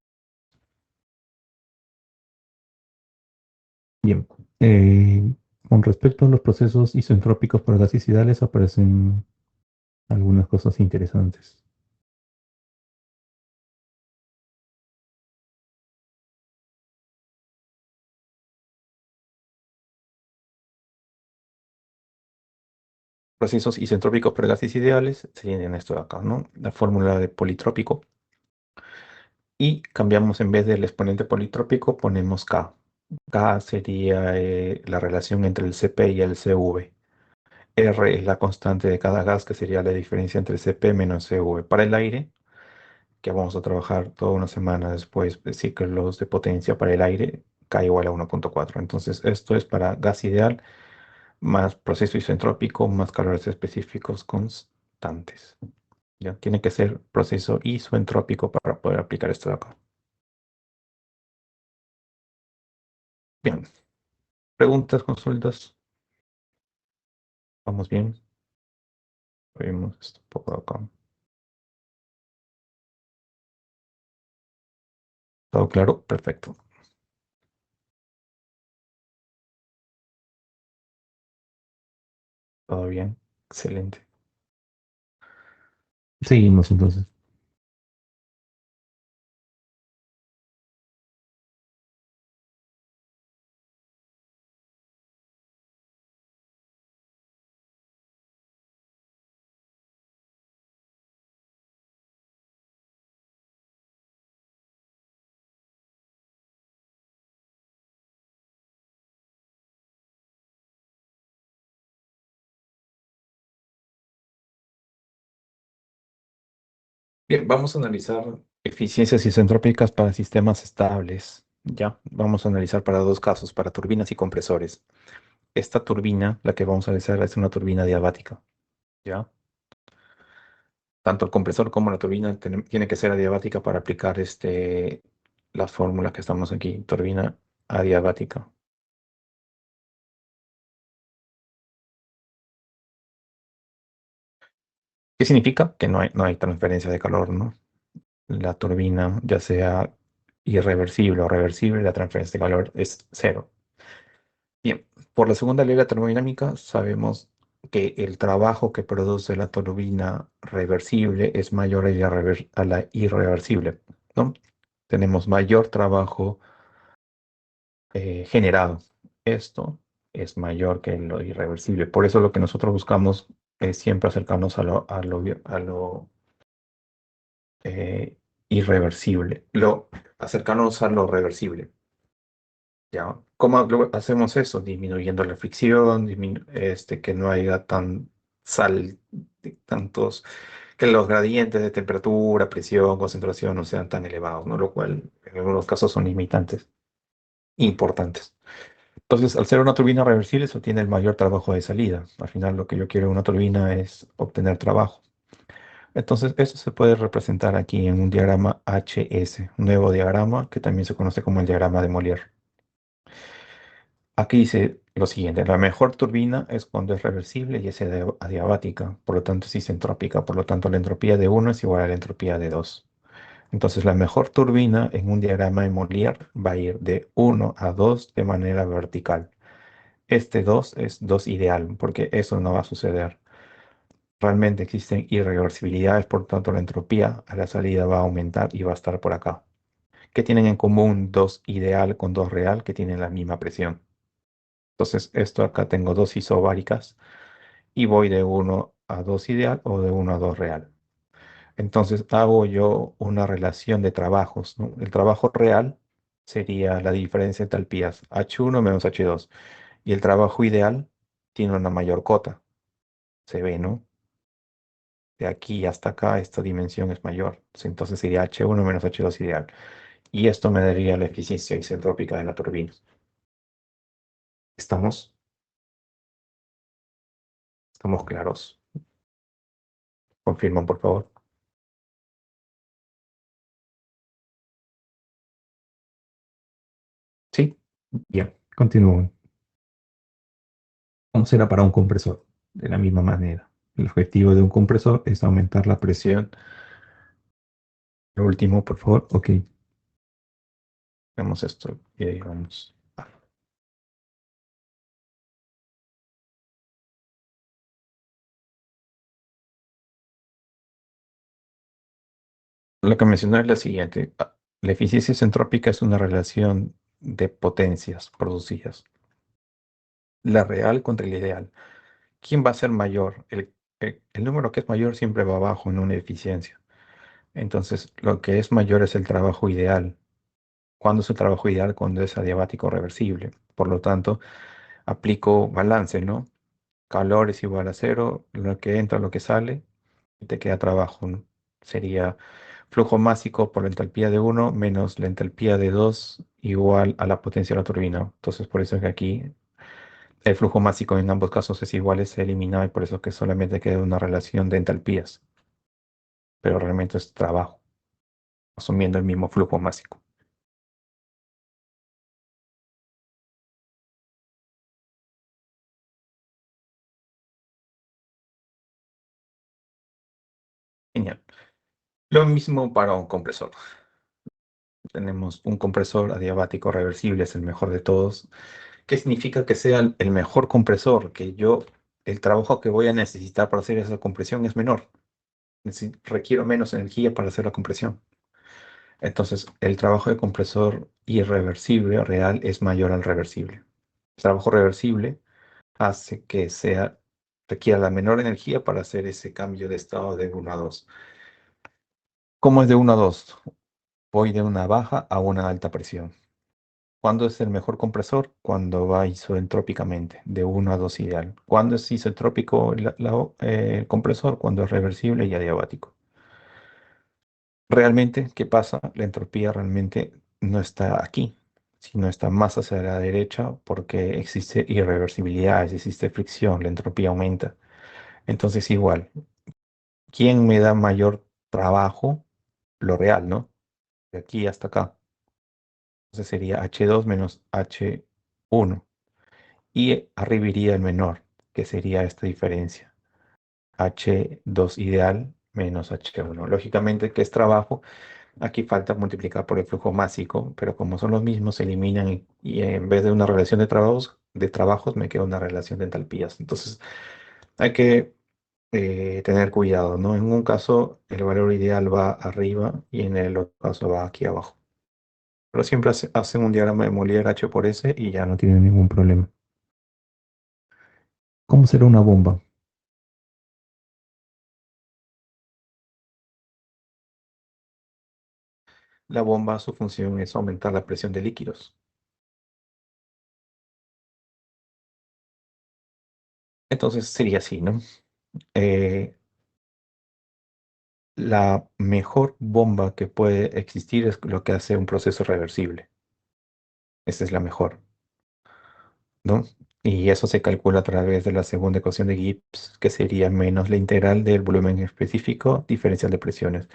Bien. Eh, con respecto a los procesos isentrópicos para gases ideales aparecen algunas cosas interesantes. Procesos isentrópicos para gases ideales serían en esto de acá, ¿no? La fórmula de politrópico. Y cambiamos en vez del exponente politrópico, ponemos K. K sería la relación entre el Cp y el Cv. R es la constante de cada gas, que sería la diferencia entre Cp menos Cv. Para el aire, que vamos a trabajar toda una semana después de ciclos de potencia para el aire, K igual a 1,4. Entonces, esto es para gas ideal, más proceso isentrópico, más calores específicos constantes. ¿Ya? Tiene que ser proceso isoentrópico para poder aplicar esto de acá. Bien, preguntas, consultas. ¿Vamos bien? Vemos esto un poco acá. ¿Todo claro? Perfecto. ¿Todo bien? Excelente. Seguimos entonces. Bien, vamos a analizar eficiencias isentrópicas para sistemas estables. Ya, vamos a analizar para dos casos, para turbinas y compresores. Esta turbina, la que vamos a analizar, es una turbina diabática. Ya, tanto el compresor como la turbina tiene que ser adiabática para aplicar la fórmula que estamos aquí, turbina adiabática. ¿Qué significa? Que no hay transferencia de calor, ¿no? La turbina, ya sea irreversible o reversible, la transferencia de calor es cero. Bien, por la segunda ley de la termodinámica sabemos que el trabajo que produce la turbina reversible es mayor a la irreversible, ¿no? Tenemos mayor trabajo generado. Esto es mayor que lo irreversible. Por eso lo que nosotros buscamos es siempre acercarnos a lo eh, irreversible, acercarnos a lo reversible. ¿Ya? ¿Cómo hacemos eso? Disminuyendo la fricción, que no haya tantos, que los gradientes de temperatura, presión, concentración no sean tan elevados, ¿no? Lo cual en algunos casos son limitantes importantes. Entonces, al ser una turbina reversible, se obtiene el mayor trabajo de salida. Al final, lo que yo quiero en una turbina es obtener trabajo. Entonces, eso se puede representar aquí en un diagrama HS, un nuevo diagrama que también se conoce como el diagrama de Molière. Aquí dice lo siguiente: la mejor turbina es cuando es reversible y es adiabática, por lo tanto es isentrópica, por lo tanto la entropía de uno es igual a la entropía de 2. Entonces, la mejor turbina en un diagrama de Molière va a ir de 1 a 2 de manera vertical. Este 2 es 2 ideal, porque eso no va a suceder. Realmente existen irreversibilidades, por tanto la entropía a la salida va a aumentar y va a estar por acá. ¿Qué tienen en común 2 ideal con 2 real? Que tienen la misma presión. Entonces, esto acá tengo dos isobáricas y voy de 1 a 2 ideal o de 1 a 2 real. Entonces, hago yo una relación de trabajos, ¿no? El trabajo real sería la diferencia de entalpías, H1 menos H2. Y el trabajo ideal tiene una mayor cota. Se ve, ¿no? De aquí hasta acá, esta dimensión es mayor. Entonces sería H1 menos H2 ideal. Y esto me daría la eficiencia isentrópica de la turbina. ¿Estamos? ¿Estamos claros? Confirman, por favor. Bien, continúo. ¿Cómo será para un compresor? De la misma manera. El objetivo de un compresor es aumentar la presión. Lo último, por favor. Ok, veamos esto y ahí vamos. Lo que mencioné es lo siguiente. La eficiencia isentrópica es una relación de potencias producidas. La real contra el ideal. ¿Quién va a ser mayor? El número que es mayor siempre va abajo en una eficiencia. Entonces, lo que es mayor es el trabajo ideal. ¿Cuándo es el trabajo ideal? Cuando es adiabático reversible. Por lo tanto, aplico balance, ¿no? Calor es igual a cero, lo que entra, lo que sale, y te queda trabajo, ¿no? Sería flujo másico por la entalpía de uno menos la entalpía de 2 igual a la potencia de la turbina. Entonces, por eso es que aquí el flujo másico en ambos casos es igual, se elimina y por eso es que solamente queda una relación de entalpías, pero realmente es trabajo, asumiendo el mismo flujo másico. Genial. Lo mismo para un compresor. Tenemos un compresor adiabático reversible, es el mejor de todos. ¿Qué significa que sea el mejor compresor? Que yo, el trabajo que voy a necesitar para hacer esa compresión es menor. Requiero menos energía para hacer la compresión. Entonces, el trabajo de compresor irreversible real es mayor al reversible. El trabajo reversible hace que requiera la menor energía para hacer ese cambio de estado de uno a 2. ¿Cómo es de uno a 2? Voy de una baja a una alta presión. ¿Cuándo es el mejor compresor? Cuando va isoentrópicamente, de uno a 2 ideal. ¿Cuándo es isotrópico el compresor? Cuando es reversible y adiabático. Realmente, ¿qué pasa? La entropía realmente no está aquí, sino está más hacia la derecha porque existe irreversibilidad, existe fricción, la entropía aumenta. Entonces, igual, ¿quién me da mayor trabajo? Lo real, ¿no? De aquí hasta acá. Entonces sería H2 menos H1. Y arriba iría el menor, que sería esta diferencia. H2 ideal menos H1. Lógicamente, que es trabajo, aquí falta multiplicar por el flujo másico, pero como son los mismos, se eliminan y en vez de una relación de trabajos me queda una relación de entalpías. Entonces, hay que tener cuidado, ¿no? En un caso, el valor ideal va arriba y en el otro caso va aquí abajo. Pero siempre hacen un diagrama de Molière H por S y ya no tienen ningún problema. ¿Cómo será una bomba? La bomba, su función es aumentar la presión de líquidos. Entonces sería así, ¿no? Eh, la mejor bomba que puede existir es lo que hace un proceso reversible. Esa es la mejor, ¿no? Y eso se calcula a través de la segunda ecuación de Gibbs, que sería menos la integral del volumen específico diferencial de presiones.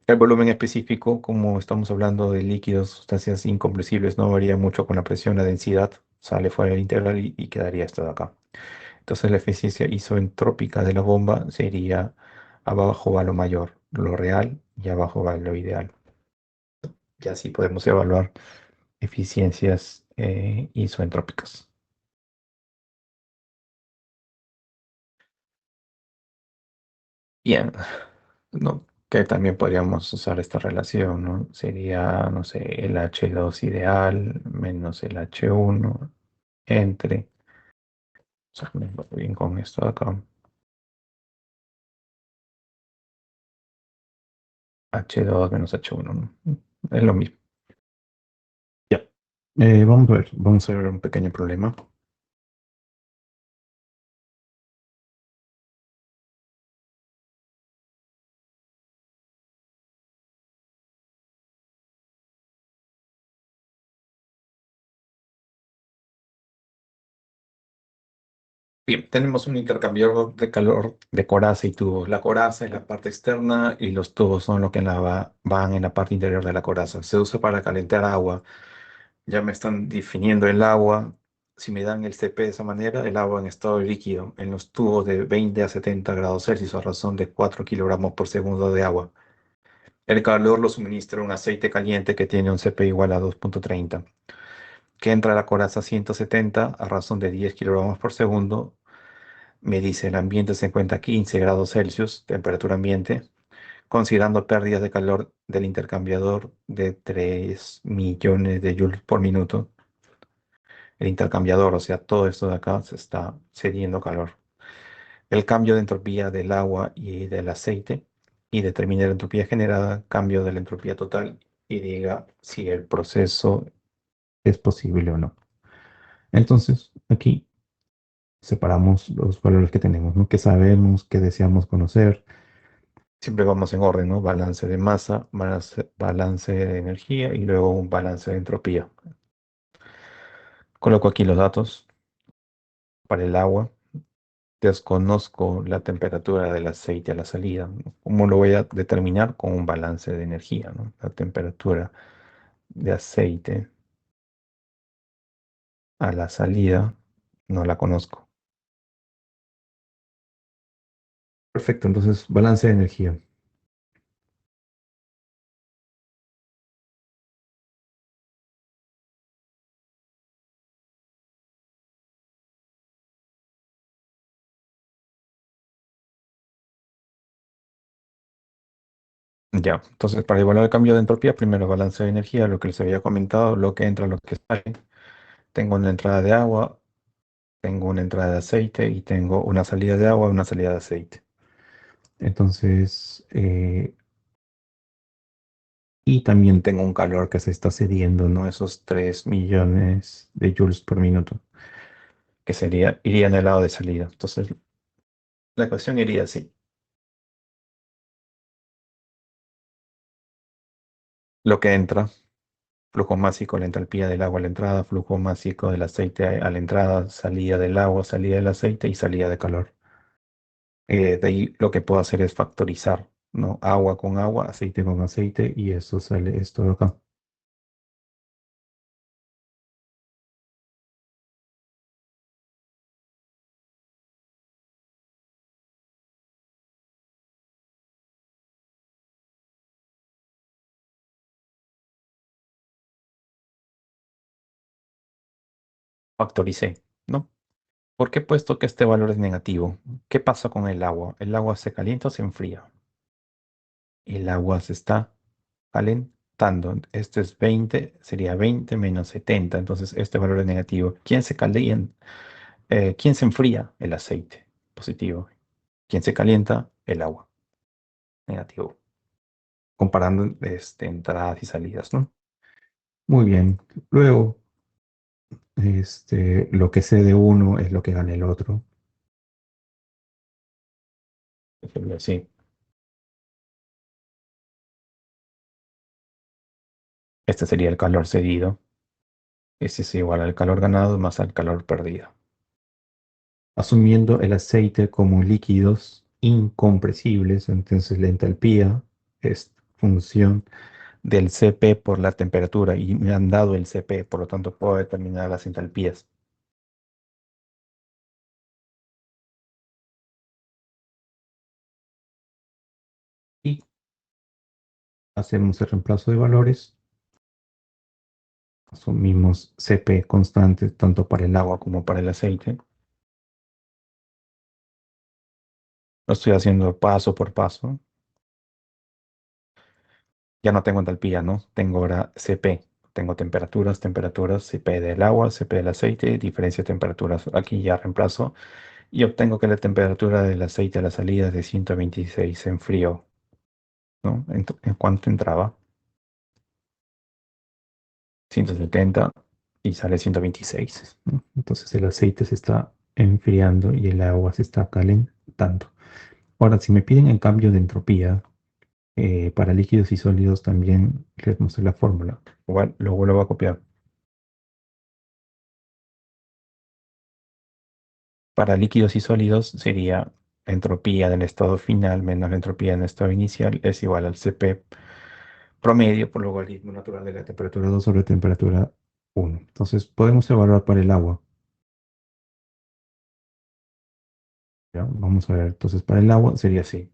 El volumen específico, como estamos hablando de líquidos, sustancias incompresibles, no varía mucho con la presión, la densidad sale fuera de la integral y quedaría esto de acá. Entonces la eficiencia isoentrópica de la bomba sería abajo va lo mayor, lo real, y abajo va lo ideal. Y así podemos evaluar eficiencias isoentrópicas. Bien, ¿no? Que también podríamos usar esta relación, ¿no? Sería, no sé, el H2 ideal menos el H1 entre, o sea, me va bien con esto de acá, H2 menos H1, ¿no? Es lo mismo. Ya. Vamos a ver un pequeño problema. Bien, tenemos un intercambiador de calor de coraza y tubos. La coraza es la parte externa y los tubos son lo que van en la parte interior de la coraza. Se usa para calentar agua, Ya me están definiendo el agua. Si me dan el CP de esa manera, el agua en estado líquido en los tubos de 20 a 70 grados Celsius a razón de 4 kilogramos por segundo de agua. El calor lo suministra un aceite caliente que tiene un CP igual a 2,30, que entra a la coraza 170 a razón de 10 kilogramos por segundo. Me dice el ambiente se encuentra a 15 grados Celsius, temperatura ambiente, considerando pérdidas de calor del intercambiador de 3 millones de joules por minuto. El intercambiador, o sea, todo esto de acá se está cediendo calor. El cambio de entropía del agua y del aceite y determina la entropía generada, cambio de la entropía total y diga si el proceso es posible o no. Entonces, aquí separamos los valores que tenemos, ¿no? Que sabemos, que deseamos conocer. Siempre vamos en orden, ¿no? Balance de masa, balance de energía y luego un balance de entropía. Coloco aquí los datos para el agua. Desconozco la temperatura del aceite a la salida, ¿no? ¿Cómo lo voy a determinar? Con un balance de energía, ¿no? La temperatura de aceite a la salida no la conozco. Perfecto, entonces balance de energía. Ya, entonces para igualar el cambio de entropía, primero balance de energía, lo que les había comentado, lo que entra, lo que sale. Tengo una entrada de agua, tengo una entrada de aceite y tengo una salida de agua y una salida de aceite. Entonces, y también tengo un calor que se está cediendo, ¿no? Esos 3 millones de joules por minuto, que iría en el lado de salida. Entonces, la ecuación iría así. Lo que entra, flujo másico, la entalpía del agua a la entrada, flujo másico del aceite a la entrada, salida del agua, salida del aceite y salida de calor. De ahí lo que puedo hacer es factorizar, ¿no? Agua con agua, aceite con aceite y eso sale esto de acá. Factoricé, ¿no? Porque he puesto que este valor es negativo. ¿Qué pasa con el agua? ¿El agua se calienta o se enfría? El agua se está calentando. Esto es 20, sería 20 menos 70. Entonces este valor es negativo. ¿Quién se calienta? ¿Quién se enfría? El aceite. Positivo. ¿Quién se calienta? El agua. Negativo. Comparando entradas y salidas, ¿no? Muy bien. Luego, lo que cede uno es lo que gana el otro. Sí. Este sería el calor cedido. Este es igual al calor ganado más al calor perdido. Asumiendo el aceite como líquidos incompresibles, entonces la entalpía es función del Cp por la temperatura y me han dado el Cp, por lo tanto puedo determinar las entalpías. Y hacemos el reemplazo de valores, asumimos Cp constante tanto para el agua como para el aceite. Lo estoy haciendo paso por paso. Ya no tengo entalpía, ¿no? Tengo ahora Cp. Tengo temperaturas, Cp del agua, Cp del aceite, diferencia de temperaturas. Aquí ya reemplazo y obtengo que la temperatura del aceite a la salida es de 126 en frío, ¿no? ¿En cuánto entraba? 170 y sale 126, ¿no? Entonces el aceite se está enfriando y el agua se está calentando. Ahora, si me piden el cambio de entropía, para líquidos y sólidos también les mostré la fórmula. Igual lo vuelvo a copiar. Para líquidos y sólidos sería la entropía del estado final menos la entropía del estado inicial es igual al Cp promedio por logaritmo natural de la temperatura 2 sobre temperatura 1. Entonces podemos evaluar para el agua. ¿Ya? Vamos a ver. Entonces para el agua sería así.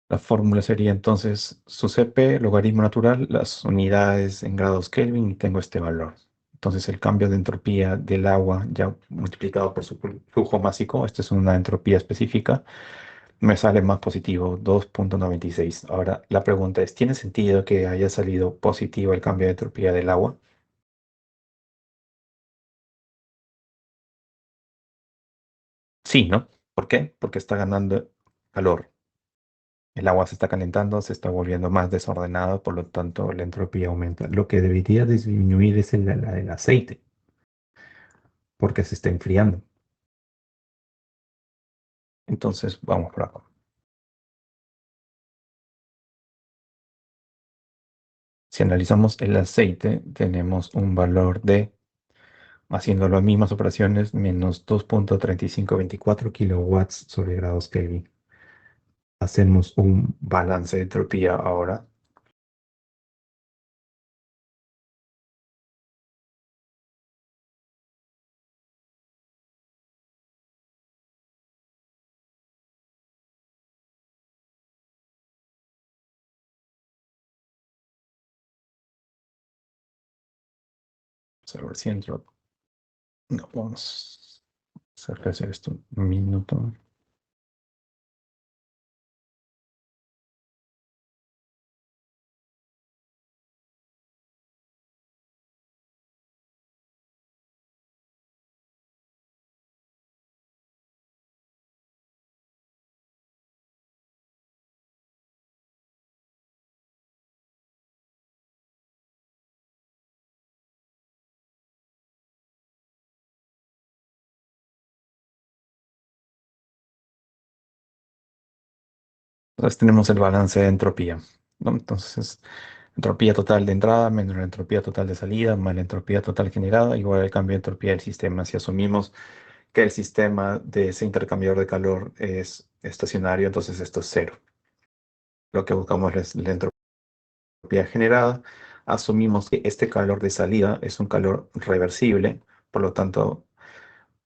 La fórmula sería entonces su CP, logaritmo natural, las unidades en grados Kelvin y tengo este valor. Entonces el cambio de entropía del agua ya multiplicado por su flujo másico, esta es una entropía específica, me sale más positivo, 2,96. Ahora la pregunta es, ¿tiene sentido que haya salido positivo el cambio de entropía del agua? Sí, ¿no? ¿Por qué? Porque está ganando calor. El agua se está calentando, se está volviendo más desordenado, por lo tanto la entropía aumenta. Lo que debería disminuir es la del aceite, porque se está enfriando. Entonces, vamos por acá. Si analizamos el aceite, tenemos un valor de, haciendo las mismas operaciones, menos 2,3524 kilowatts sobre grados Kelvin. Hacemos un balance de entropía ahora. Vamos a ver si entro. No, vamos a hacer esto un minuto. Entonces tenemos el balance de entropía, ¿no? Entonces, entropía total de entrada menos la entropía total de salida más la entropía total generada igual al cambio de entropía del sistema. Si asumimos que el sistema de ese intercambiador de calor es estacionario, entonces esto es cero. Lo que buscamos es la entropía generada. Asumimos que este calor de salida es un calor reversible, por lo tanto,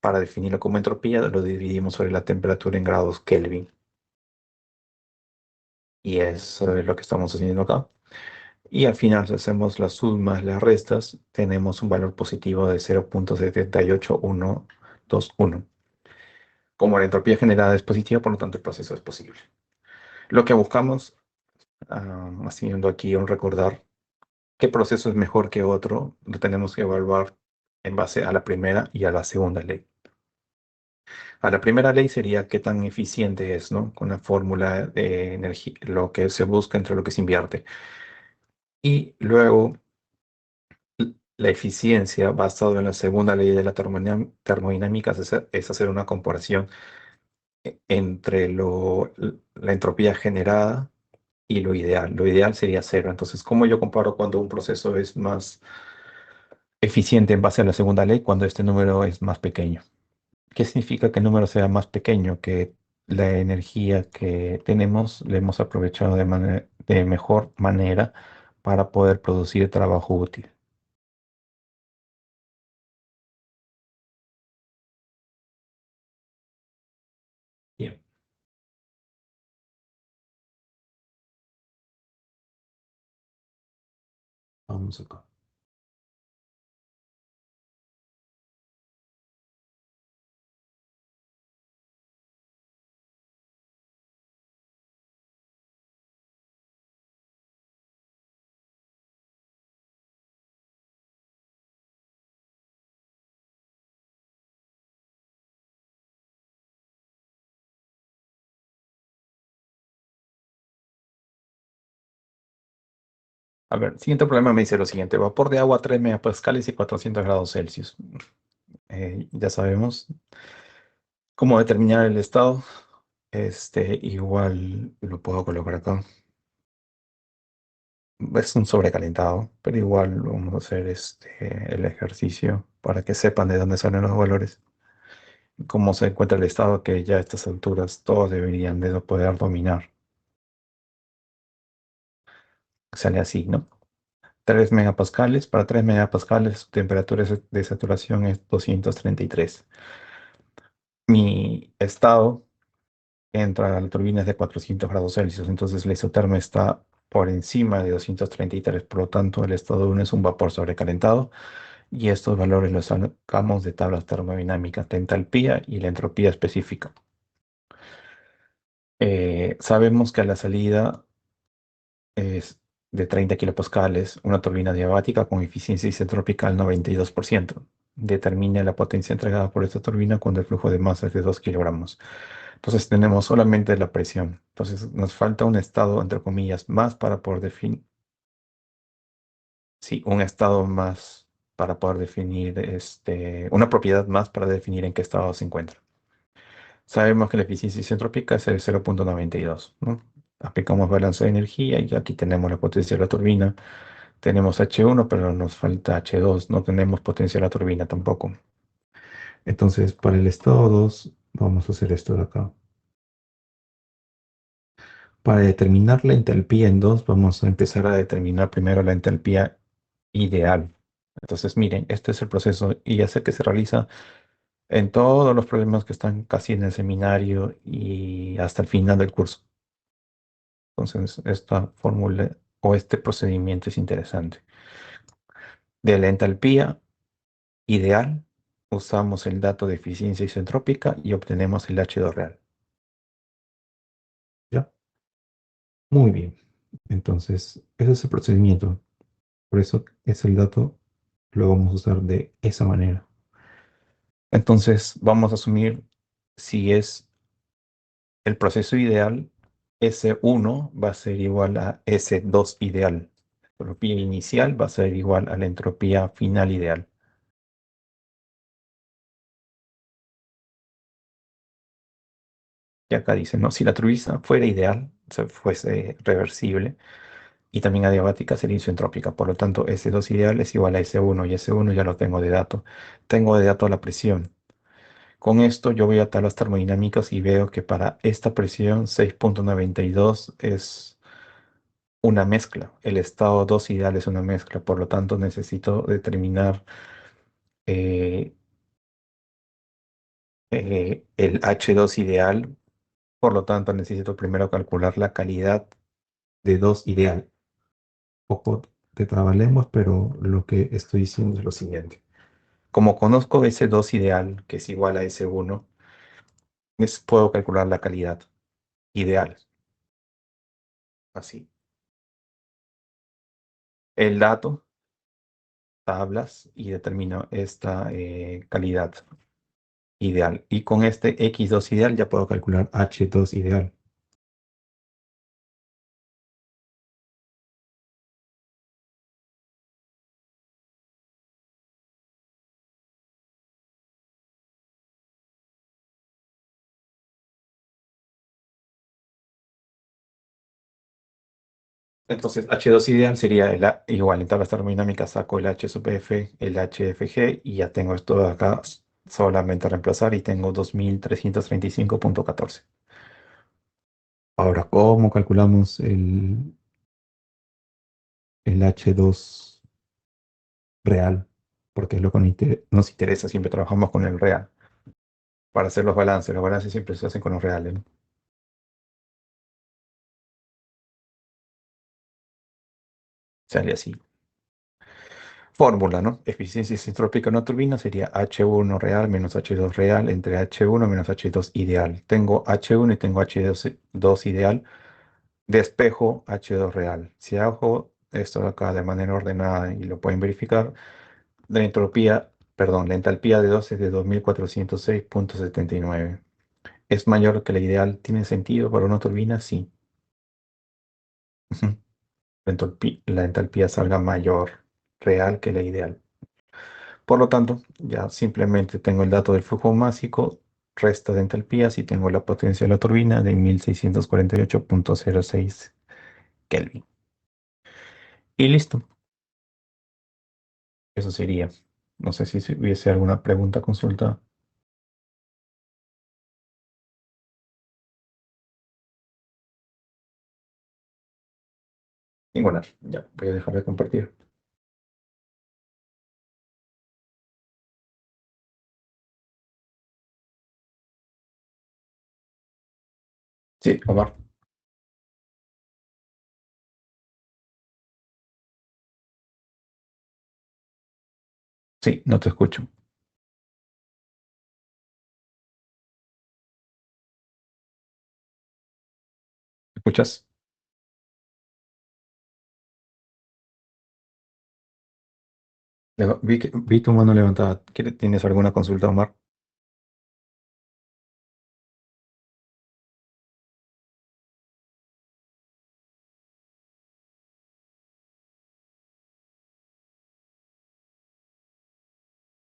para definirlo como entropía, lo dividimos sobre la temperatura en grados Kelvin. Y eso es lo que estamos haciendo acá. Y al final, si hacemos las sumas, las restas, tenemos un valor positivo de 0,78121. Como la entropía generada es positiva, por lo tanto el proceso es posible. Lo que buscamos, haciendo aquí un recordar, qué proceso es mejor que otro, lo tenemos que evaluar en base a la primera y a la segunda ley. A la primera ley sería qué tan eficiente es, ¿no? Con la fórmula de energía, lo que se busca entre lo que se invierte. Y luego la eficiencia, basado en la segunda ley de la termodinámica, es hacer una comparación entre la entropía generada y lo ideal. Lo ideal sería cero. Entonces, ¿cómo yo comparo cuando un proceso es más eficiente en base a la segunda ley cuando este número es más pequeño? ¿Qué significa que el número sea más pequeño? Que la energía que tenemos la hemos aprovechado de mejor manera para poder producir trabajo útil. Bien, vamos acá. A ver, siguiente problema me dice lo siguiente: vapor de agua a 3 megapascales y 400 grados Celsius. Ya sabemos cómo determinar el estado. Igual lo puedo colocar acá. Es un sobrecalentado, pero igual vamos a hacer el ejercicio para que sepan de dónde salen los valores. Cómo se encuentra el estado que ya a estas alturas todos deberían de poder dominar. Sale así, ¿no? 3 megapascales. Para 3 megapascales, su temperatura de saturación es 233. Mi estado entra a la turbina es de 400 grados Celsius, entonces la isoterma está por encima de 233. Por lo tanto, el estado 1 es un vapor sobrecalentado y estos valores los sacamos de tablas termodinámicas de entalpía y la entropía específica. Sabemos que a la salida es de 30 kilopascales, una turbina diabática con eficiencia isentrópica al 92%. Determina la potencia entregada por esta turbina cuando el flujo de masa es de 2 kilogramos. Entonces tenemos solamente la presión. Entonces nos falta un estado, entre comillas, más para poder definir. Sí, un estado más para poder definir, una propiedad más para definir en qué estado se encuentra. Sabemos que la eficiencia isentrópica es el 0,92, ¿no? Aplicamos balance de energía y aquí tenemos la potencia de la turbina. Tenemos H1, pero nos falta H2. No tenemos potencia de la turbina tampoco. Entonces, para el estado 2, vamos a hacer esto de acá. Para determinar la entalpía en 2, vamos a empezar a determinar primero la entalpía ideal. Entonces, miren, este es el proceso y ya sé que se realiza en todos los problemas que están casi en el seminario y hasta el final del curso. Entonces, esta fórmula o este procedimiento es interesante. De la entalpía ideal, usamos el dato de eficiencia isentrópica y obtenemos el H2 real. ¿Ya? Muy bien. Entonces, ese es el procedimiento. Por eso es el dato, lo vamos a usar de esa manera. Entonces, vamos a asumir si es el proceso ideal, S1 va a ser igual a S2 ideal. La entropía inicial va a ser igual a la entropía final ideal. Y acá dice, no, si la turbina fuera ideal, o sea, fuese reversible, y también adiabática sería isentrópica. Por lo tanto, S2 ideal es igual a S1 y S1 ya lo tengo de dato. Tengo de dato la presión. Con esto yo voy a tablas termodinámicas y veo que para esta presión 6,92 es una mezcla. El estado 2 ideal es una mezcla, por lo tanto necesito determinar eh, el H2 ideal. Por lo tanto necesito primero calcular la calidad de 2 ideal. Poco de trabalengua, pero lo que estoy diciendo es lo siguiente. Como conozco ese 2 ideal, que es igual a ese 1, puedo calcular la calidad ideal. Así. El dato, tablas, y determino esta calidad ideal. Y con este X2 ideal ya puedo calcular H2 ideal. Entonces, H2 ideal sería igual, en tablas termodinámicas saco el H sub F, el HFG, y ya tengo esto de acá, solamente reemplazar, y tengo 2335,14. Ahora, ¿cómo calculamos el H2 real? Porque es lo que nos interesa, siempre trabajamos con el real. Para hacer los balances siempre se hacen con los reales, ¿no? Sale así. Fórmula, ¿no? Eficiencia isentrópica de una turbina sería H1 real menos H2 real entre H1 menos H2 ideal. Tengo H1 y tengo H2 ideal. Despejo H2 real. Si hago esto de acá de manera ordenada y lo pueden verificar, la entropía, perdón, la entalpía de 2 es de 2406,79. ¿Es mayor que la ideal? ¿Tiene sentido para una turbina? Sí. Ujú. La entalpía salga mayor real que la ideal. Por lo tanto, ya simplemente tengo el dato del flujo másico, resta de entalpías y tengo la potencia de la turbina de 1648,06 Kelvin. Y listo. Eso sería. No sé si hubiese alguna pregunta, consulta. Ninguna. Ya, voy a dejar de compartir. Sí, Omar. Sí, no te escucho. ¿Me escuchas? Vi tu mano levantada. ¿Tienes alguna consulta, Omar?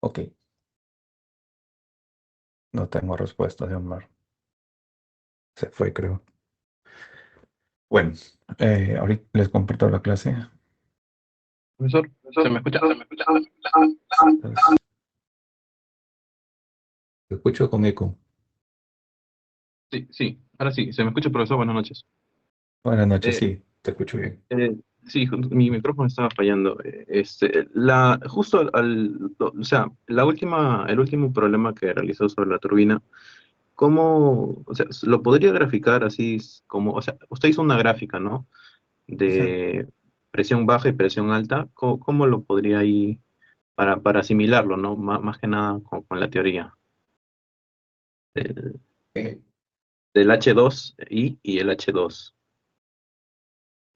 Ok, no tengo respuesta de Omar. Se fue, creo. Bueno, ahorita les comparto la clase. Profesor, ¿se me escucha? Entonces, te escucho con eco. Sí, sí, ahora sí, se me escucha, profesor, buenas noches. Buenas noches, Eh, sí, te escucho bien. sí, mi micrófono estaba fallando. Justo o sea, el último problema que realizó sobre la turbina, ¿cómo, o sea, lo podría graficar así como, o sea, usted hizo una gráfica, ¿no? Ujú. De presión baja y presión alta, ¿cómo lo podría ahí para asimilarlo, ¿no? Más que nada con la teoría del, Eh, del H2 y el H2.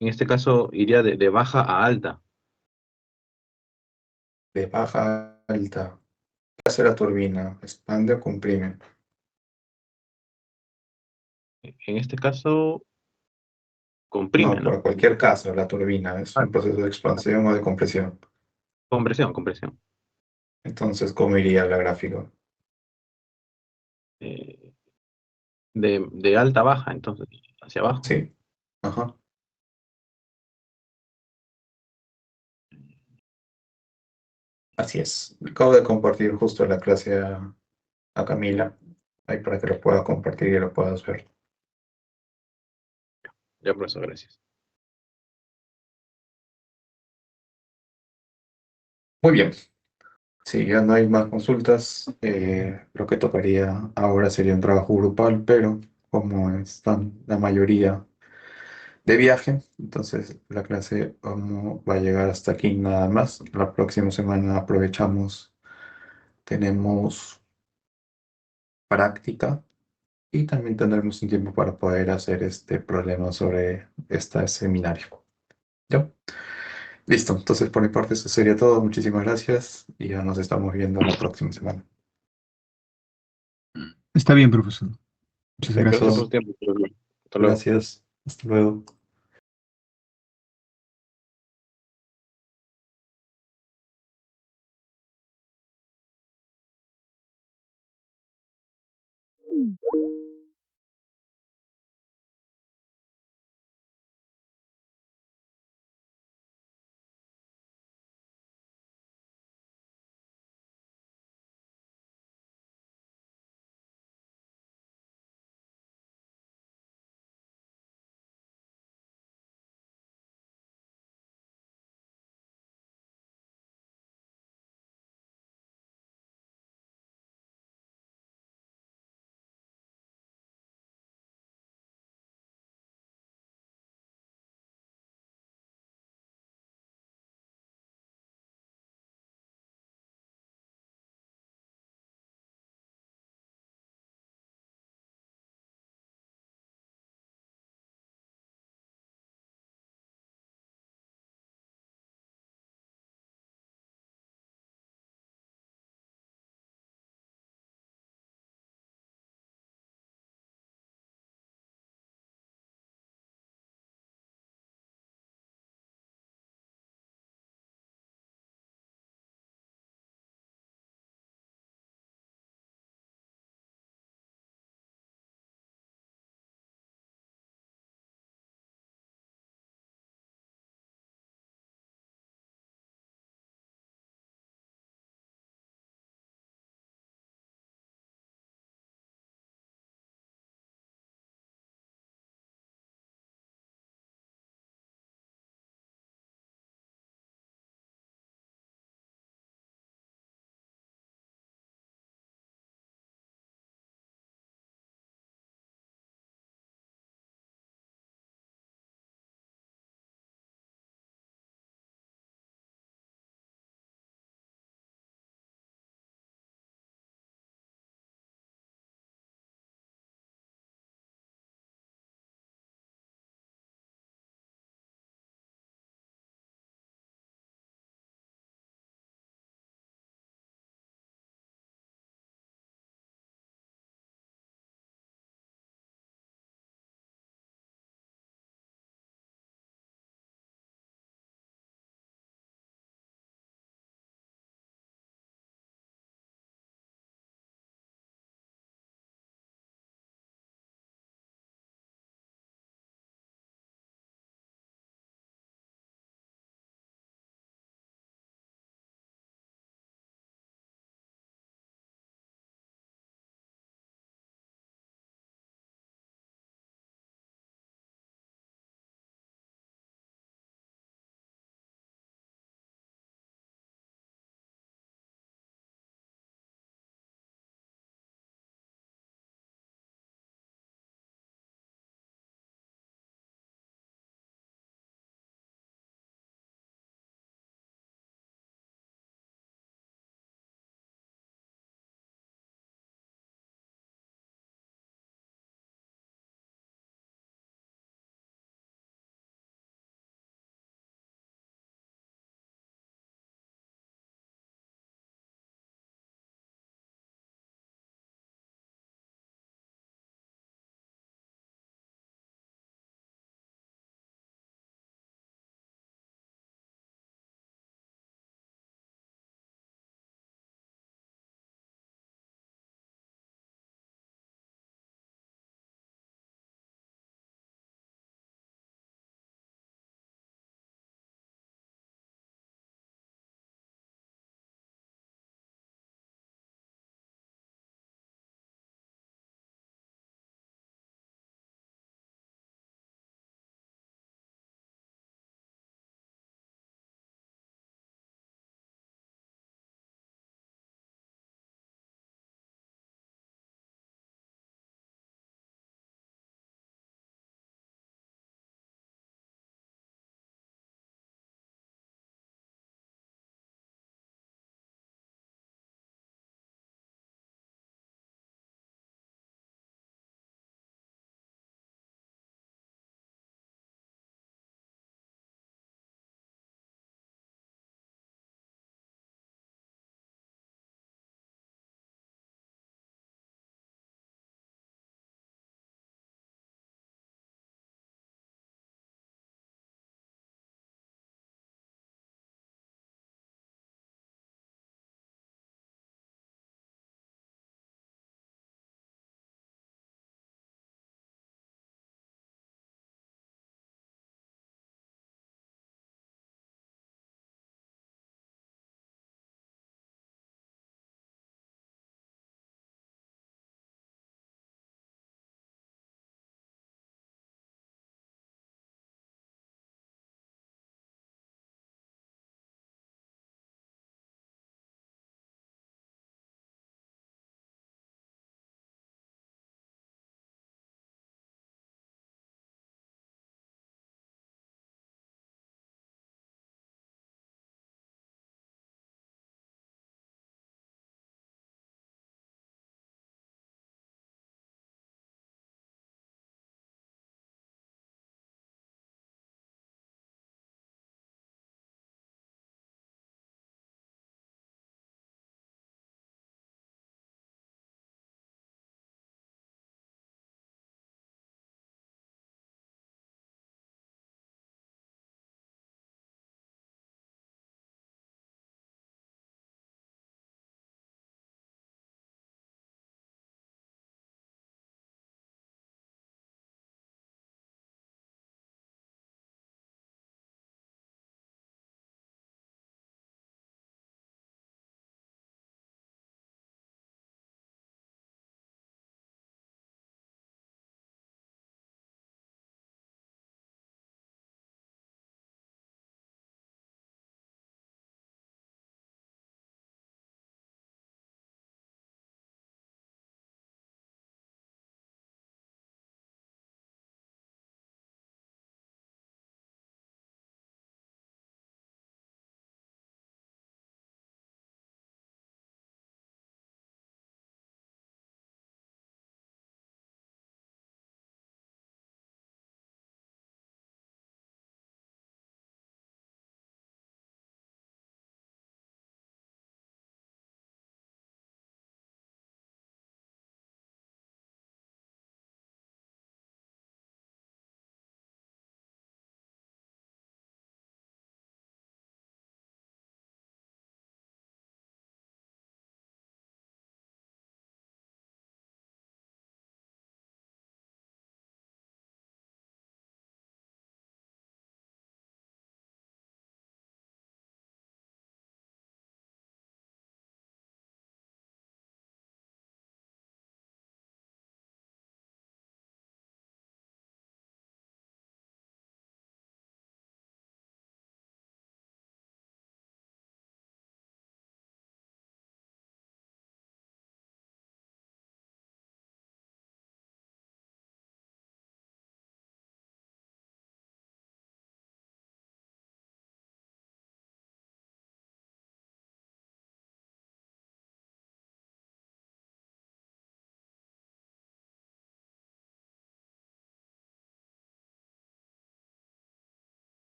En este caso iría de baja a alta. de baja a alta. ¿Qué hace la turbina? ¿Expande o comprime? En este caso No, comprime, ¿no? por cualquier caso, la turbina es Ah, un proceso de expansión o de compresión. compresión. Entonces, ¿cómo iría la gráfica? Eh, de alta a baja, entonces, hacia abajo. Sí, ajá, así es. Acabo de compartir justo la clase a Camila, ahí para que lo pueda compartir y lo puedas ver. Ya, profesor, gracias. Muy bien. Si ya no hay más consultas, lo que tocaría ahora sería un trabajo grupal, pero como están la mayoría de viaje, entonces la clase va a llegar hasta aquí nada más. La próxima semana aprovechamos, tenemos práctica y también tendremos un tiempo para poder hacer este problema sobre este seminario. ¿Ya? Listo, entonces por mi parte eso sería todo. Muchísimas gracias y ya nos estamos viendo la próxima semana. Está bien, profesor. Muchas Gracias por gracias. su Perfecto, tiempo. Hasta luego. gracias. Hasta luego.